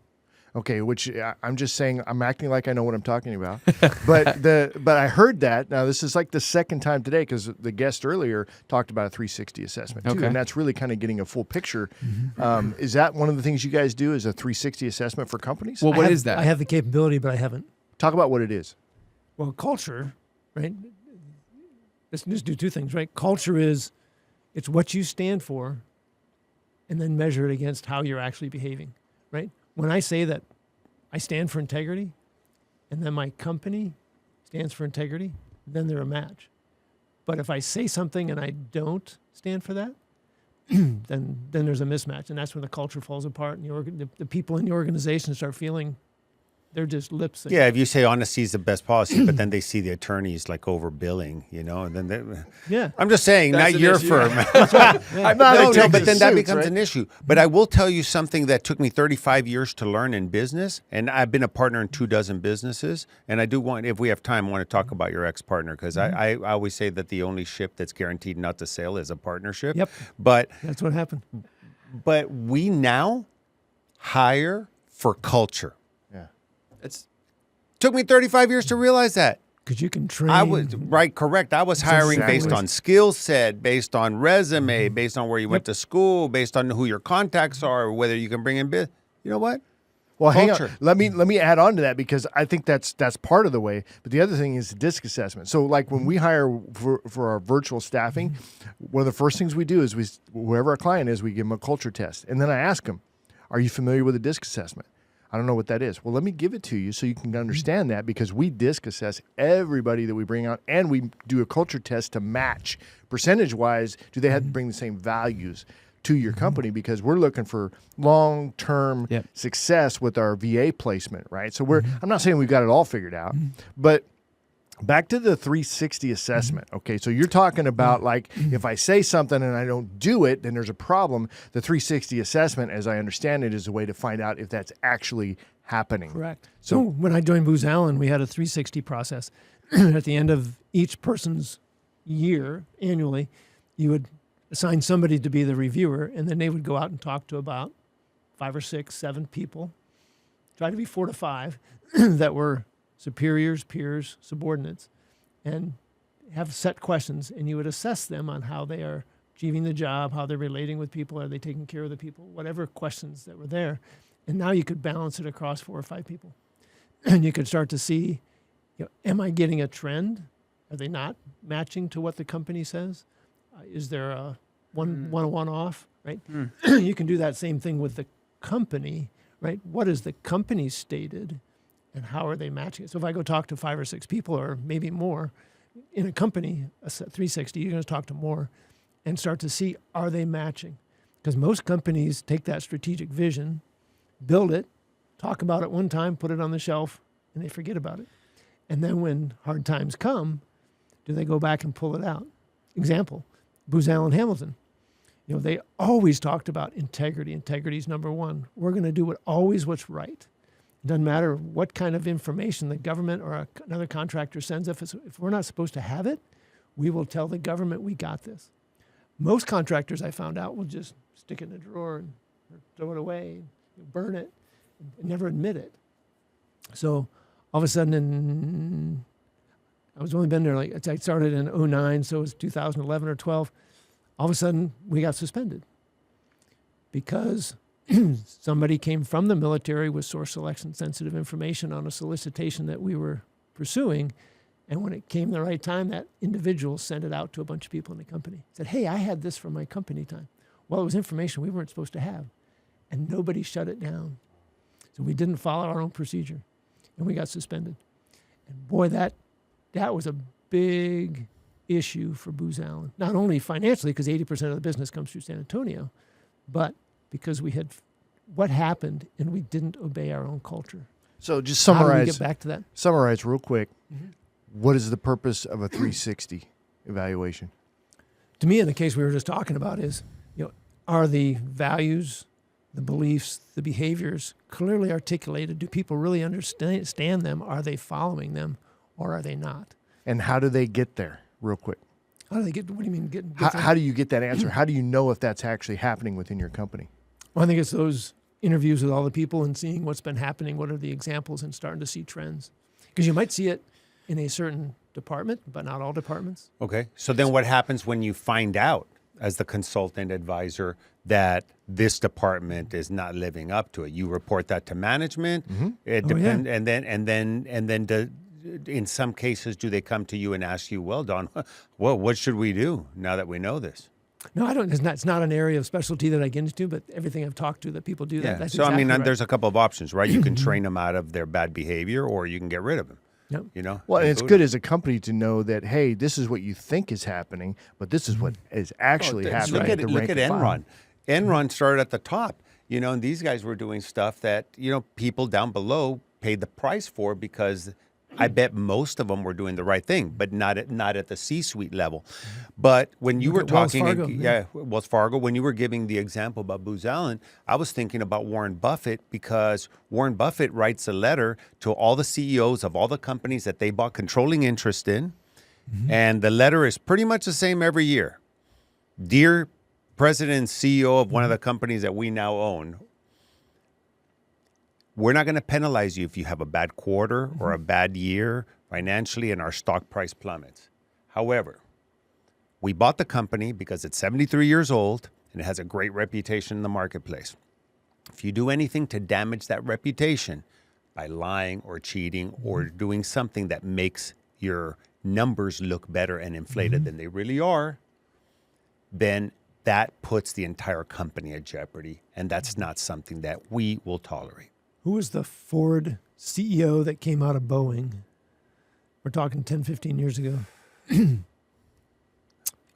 Okay, which I'm just saying, I'm acting like I know what I'm talking about. but I heard that. Now, this is like the second time today, because the guest earlier talked about a 360 assessment, too. Okay. And that's really kind of getting a full picture. Is that one of the things you guys do, is a 360 assessment for companies? Well, what is that? I have the capability, but I haven't. Talk about what it is. Well, culture, right? Let's just do two things, right? Culture it's what you stand for, and then measure it against how you're actually behaving, right? When I say that I stand for integrity, and then my company stands for integrity, then they're a match. But if I say something and I don't stand for that, then there's a mismatch, and that's when the culture falls apart, and the people in the organization start feeling they're just lip syncing. Yeah, if you say honesty is the best policy, but then they see the attorneys like overbilling, and then I'm just saying, That's not your issue. firm. But then that becomes an issue. But I will tell you something that took me 35 years to learn in business, and I've been a partner in 24 businesses, and I do want, if we have time, I want to talk about your ex-partner, because I always say that the only ship that's guaranteed not to sail is a partnership. Yep. But That's what happened. But we now hire for culture. It's Took me 35 years to realize that. Because you can train. Correct. I was hiring based on skill set, based on resume, based on where you went to school, based on who your contacts are, whether you can bring in business. You know what? Well, Culture. hang on. Let me add on to that, because I think that's part of the way. But the other thing is the DISC assessment. So, like when we hire for our virtual staffing, one of the first things we do is whoever our client is, we give them a culture test, and then I ask them, "Are you familiar with a DISC assessment?" I don't know what that is. Well, let me give it to you so you can understand that, because we DISC assess everybody that we bring out, and we do a culture test to match percentage-wise. Do they have to bring the same values to your company? Because we're looking for long-term success with our VA placement, right? So I'm not saying we've got it all figured out, but back to the 360 assessment. Okay, so you're talking about, like, if I say something and I don't do it, then there's a problem. The 360 assessment, as I understand it, is a way to find out if that's actually happening. Correct. So when I joined Booz Allen, we had a 360 process. At the end of each person's year, annually, you would assign somebody to be the reviewer, and then they would go out and talk to about 5 or 6, 7 people, try to be 4 to 5, that were superiors, peers, subordinates, and have set questions, and you would assess them on how they are achieving the job, how they're relating with people, are they taking care of the people, whatever questions that were there. And now you could balance it across 4 or 5 people. And you could start to see, am I getting a trend? Are they not matching to what the company says? Is there a one off, right? You can do that same thing with the company, right? What is the company stated and how are they matching it? So if I go talk to 5 or 6 people or maybe more in a company, a 360, you're going to talk to more and start to see, are they matching? Because most companies take that strategic vision, build it, talk about it one time, put it on the shelf, and they forget about it. And then when hard times come, do they go back and pull it out? Example, Booz Allen Hamilton. They always talked about integrity. Integrity is number one. We're going to do what's right. It doesn't matter what kind of information the government or another contractor sends. If we're not supposed to have it, we will tell the government we got this. Most contractors, I found out, will just stick it in a drawer and throw it away, burn it, and never admit it. So all of a sudden, I was only been there I started in 2009, so it was 2011 or 12. All of a sudden, we got suspended because somebody came from the military with source selection sensitive information on a solicitation that we were pursuing. And when it came the right time, that individual sent it out to a bunch of people in the company. Said, hey, I had this from my company time. Well, it was information we weren't supposed to have. And nobody shut it down. So we didn't follow our own procedure. And we got suspended. And boy, that was a big issue for Booz Allen. Not only financially, because 80% of the business comes through San Antonio, but because what happened and we didn't obey our own culture. So just summarize. How do we get back to that? Summarize real quick. What is the purpose of a 360 evaluation? To me, in the case we were just talking about is, are the values, the beliefs, the behaviors clearly articulated? Do people really understand them? Are they following them or are they not? And how do they get there, real quick? How do they get, what do you mean get How do you get that answer? How do you know if that's actually happening within your company? Well, I think it's those interviews with all the people and seeing what's been happening, what are the examples, and starting to see trends. Because you might see it in a certain department, but not all departments. Okay. So then what happens when you find out as the consultant advisor that this department is not living up to it? You report that to management. It depends, and then in some cases, do they come to you and ask you, well, Don, what should we do now that we know this? No, I don't. It's not an area of specialty that I get into, but everything I've talked to that people do that. That's so exactly right. There's a couple of options, right? You can train them out of their bad behavior, or you can get rid of them. Yep. Well, and it's good as a company to know that, hey, this is what you think is happening, but this is what is actually happening. Look at Enron. Enron started at the top, and these guys were doing stuff that, people down below paid the price for because I bet most of them were doing the right thing, but not at the C-suite level. But when you were talking, Wells Fargo, when you were giving the example about Booz Allen, I was thinking about Warren Buffett, because Warren Buffett writes a letter to all the CEOs of all the companies that they bought controlling interest in, and the letter is pretty much the same every year. Dear President and CEO of one of the companies that we now own, we're not going to penalize you if you have a bad quarter or a bad year financially and our stock price plummets. However, we bought the company because it's 73 years old and it has a great reputation in the marketplace. If you do anything to damage that reputation by lying or cheating or doing something that makes your numbers look better and inflated than they really are, then that puts the entire company at jeopardy. And that's not something that we will tolerate. Who was the Ford CEO that came out of Boeing? We're talking 10, 15 years ago.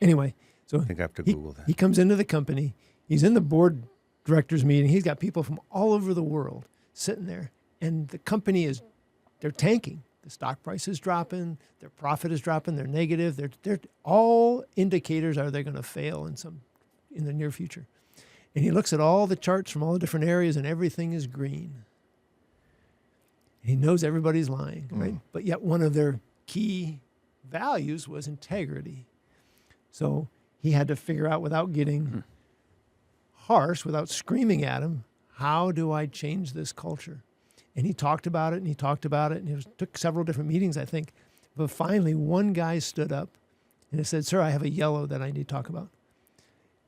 Anyway, so I think I have to Google that. He comes into the company. He's in the board directors meeting. He's got people from all over the world sitting there. And the company they're tanking. The stock price is dropping. Their profit is dropping. They're negative. They're all indicators are they're going to fail in the near future. And he looks at all the charts from all the different areas and everything is green. He knows everybody's lying, right? But yet one of their key values was integrity. So he had to figure out, without getting harsh, without screaming at him, how do I change this culture? And he talked about it, and he talked about it, and took several different meetings, I think. But finally, one guy stood up and he said, "Sir, I have a yellow that I need to talk about."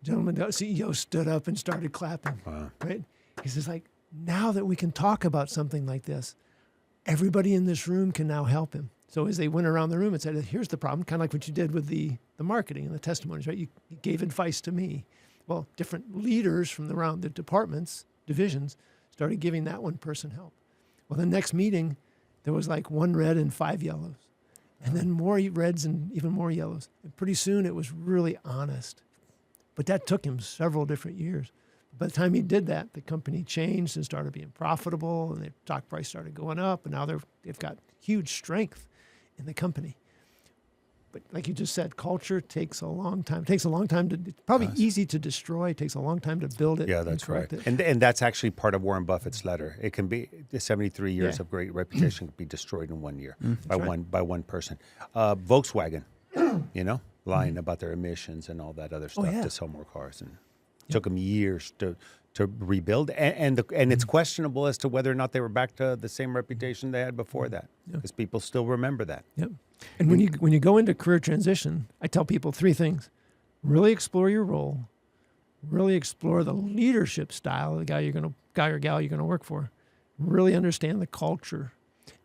Gentleman, the CEO stood up and started clapping. Wow. Right? He says, like, now that we can talk about something like this, everybody in this room can now help him. So as they went around the room and said, here's the problem, kind of like what you did with the marketing and the testimonies, right? You gave advice to me. Well, different leaders from around the departments, divisions, started giving that one person help. Well, the next meeting, there was like 1 red and 5 yellows. And then more reds and even more yellows. And pretty soon it was really honest. But that took him several different years. By the time he did that, the company changed and started being profitable, and the stock price started going up, and now they've got huge strength in the company. But like you just said, culture takes a long time. It takes a long time it's probably easy to destroy. It takes a long time to build it. Yeah, that's right. It. And that's actually part of Warren Buffett's letter. It can be 73 years of great reputation can be destroyed in 1 year by one person. Volkswagen, lying about their emissions and all that other stuff to sell more cars, and it took them years to rebuild. And it's questionable as to whether or not they were back to the same reputation they had before that, because people still remember that. Yep. And when you go into career transition, I tell people 3 things: really explore your role, really explore the leadership style of the guy or gal you're gonna work for, really understand the culture,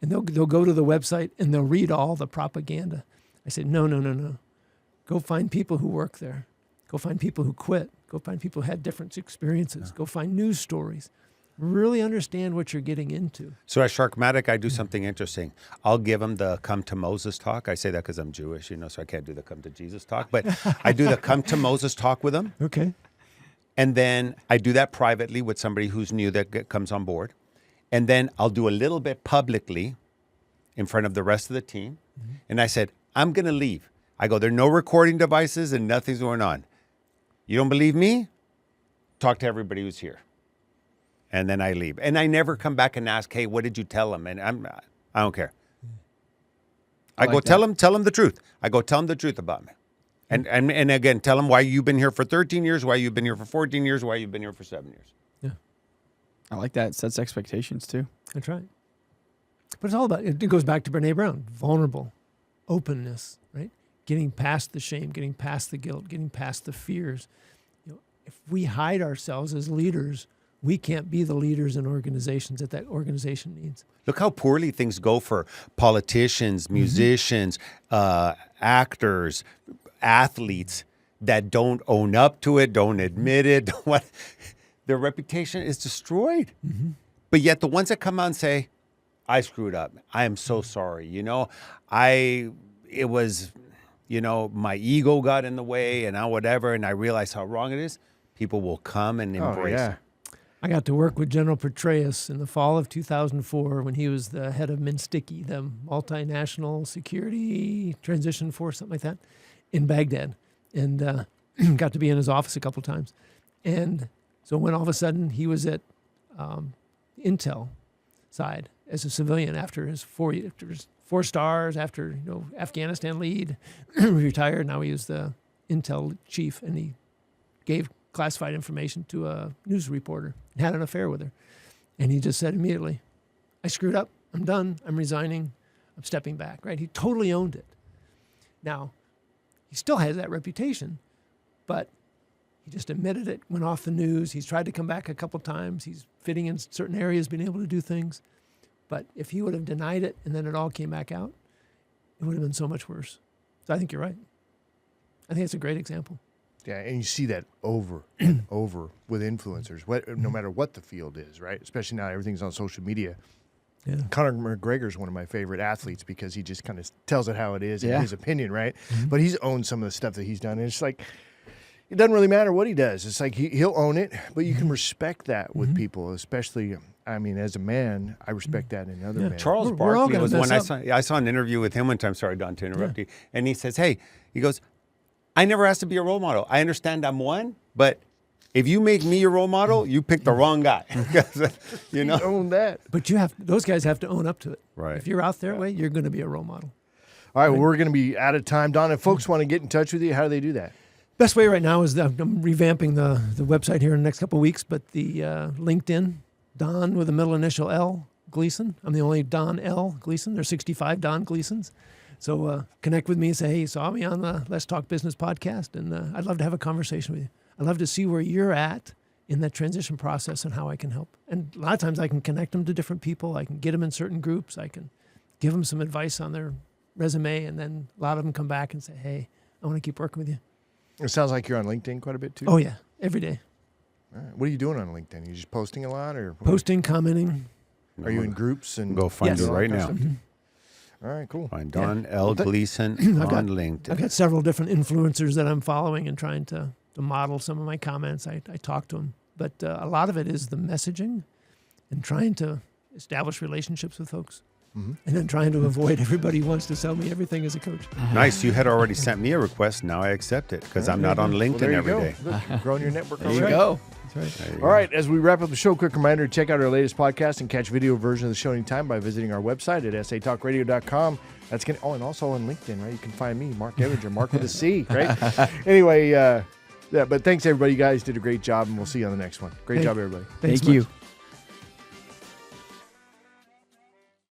and they'll go to the website and they'll read all the propaganda. I say no. Go find people who work there. Go find people who quit. Go find people who had different experiences. Go find news stories. Really understand what you're getting into. So at Sharkmatic, I do something interesting. I'll give them the Come to Moses talk. I say that because I'm Jewish, so I can't do the Come to Jesus talk. But I do the Come to Moses talk with them. Okay. And then I do that privately with somebody who's new that comes on board. And then I'll do a little bit publicly in front of the rest of the team. Mm-hmm. And I said, I'm going to leave. I go, there are no recording devices and nothing's going on. You don't believe me? Talk to everybody who's here. And then I leave. And I never come back and ask, hey, what did you tell them? And I don't care. I go, tell them the truth. I go, tell them the truth about me. And again, tell them why you've been here for 13 years, why you've been here for 14 years, why you've been here for 7 years. Yeah. I like that. It sets expectations too. That's right. But it's all about, it goes back to Brene Brown, vulnerable, openness, right? Getting past the shame, getting past the guilt, getting past the fears. If we hide ourselves as leaders, we can't be the leaders in organizations that organization needs. Look how poorly things go for politicians, musicians, actors, athletes that don't own up to it, don't admit it. Their reputation is destroyed. Mm-hmm. But yet the ones that come out and say, I screwed up. I am so sorry. It was my ego got in the way and whatever, and I realized how wrong it is. People will come and embrace it. I got to work with General Petraeus in the fall of 2004 when he was the head of MNSTICI, the Multinational Security Transition Force, something like that, in Baghdad. And got to be in his office a couple times. And so when all of a sudden he was at Intel side as a civilian after his 4 stars, after Afghanistan lead, retired. Now he was the Intel chief, and he gave classified information to a news reporter and had an affair with her. And he just said immediately, I screwed up. I'm done. I'm resigning. I'm stepping back, right? He totally owned it. Now, he still has that reputation, but he just admitted it, went off the news. He's tried to come back a couple times. He's fitting in certain areas, being able to do things. But if he would have denied it and then it all came back out, it would have been so much worse. So I think you're right. I think it's a great example. Yeah, and you see that over and over with influencers, no matter what the field is, right? Especially now everything's on social media. Yeah. Conor McGregor is one of my favorite athletes because he just kind of tells it how it is in his opinion, right? Mm-hmm. But he's owned some of the stuff that he's done. And it's like, it doesn't really matter what he does. It's like he'll own it, but you can respect that with people, especially, as a man, I respect that in other men. Charles Barkley was one I saw an interview with him one time. Sorry, Don, to interrupt you. And he says, he goes, I never asked to be a role model. I understand I'm one, but if you make me your role model, you picked the wrong guy. You own that. But those guys have to own up to it. Right. If you're out their way, you're going to be a role model. All right, well, we're going to be out of time. Don, if folks want to get in touch with you, how do they do that? Best way right now is I'm revamping the website here in the next couple of weeks, but the LinkedIn, Don with a middle initial L, Gleason. I'm the only Don L. Gleason. There's 65 Don Gleasons. So connect with me and say, hey, you saw me on the Let's Talk Business podcast, and I'd love to have a conversation with you. I'd love to see where you're at in that transition process and how I can help. And a lot of times I can connect them to different people. I can get them in certain groups. I can give them some advice on their resume, and then a lot of them come back and say, hey, I want to keep working with you. It sounds like you're on LinkedIn quite a bit too. Oh, yeah, every day. All right. What are you doing on LinkedIn? You just posting a lot, or Posting, commenting. are you in groups and Go find Yes. it right now. Mhm. All right, cool. Find Don L. Gleason on LinkedIn. I've got several different influencers that I'm following and trying to model some of my comments. I talk to them. But a lot of it is the messaging and trying to establish relationships with folks. Mm-hmm. And then trying to avoid everybody who wants to sell me everything as a coach. Nice. You had already sent me a request. Now I accept it because I'm not on LinkedIn there you every go. day. Look, you're growing your network. There you already. go. That's right. There you All go. right, as we wrap up the show, quick reminder to check out our latest podcast and catch video version of the show anytime by visiting our website at satalkradio.com. That's and also on LinkedIn, right? You can find me, Marc Ebinger, Marc with a C, right? Anyway, but thanks everybody. You guys did a great job, and we'll see you on the next one. Great job, everybody. Thanks Thank you. much.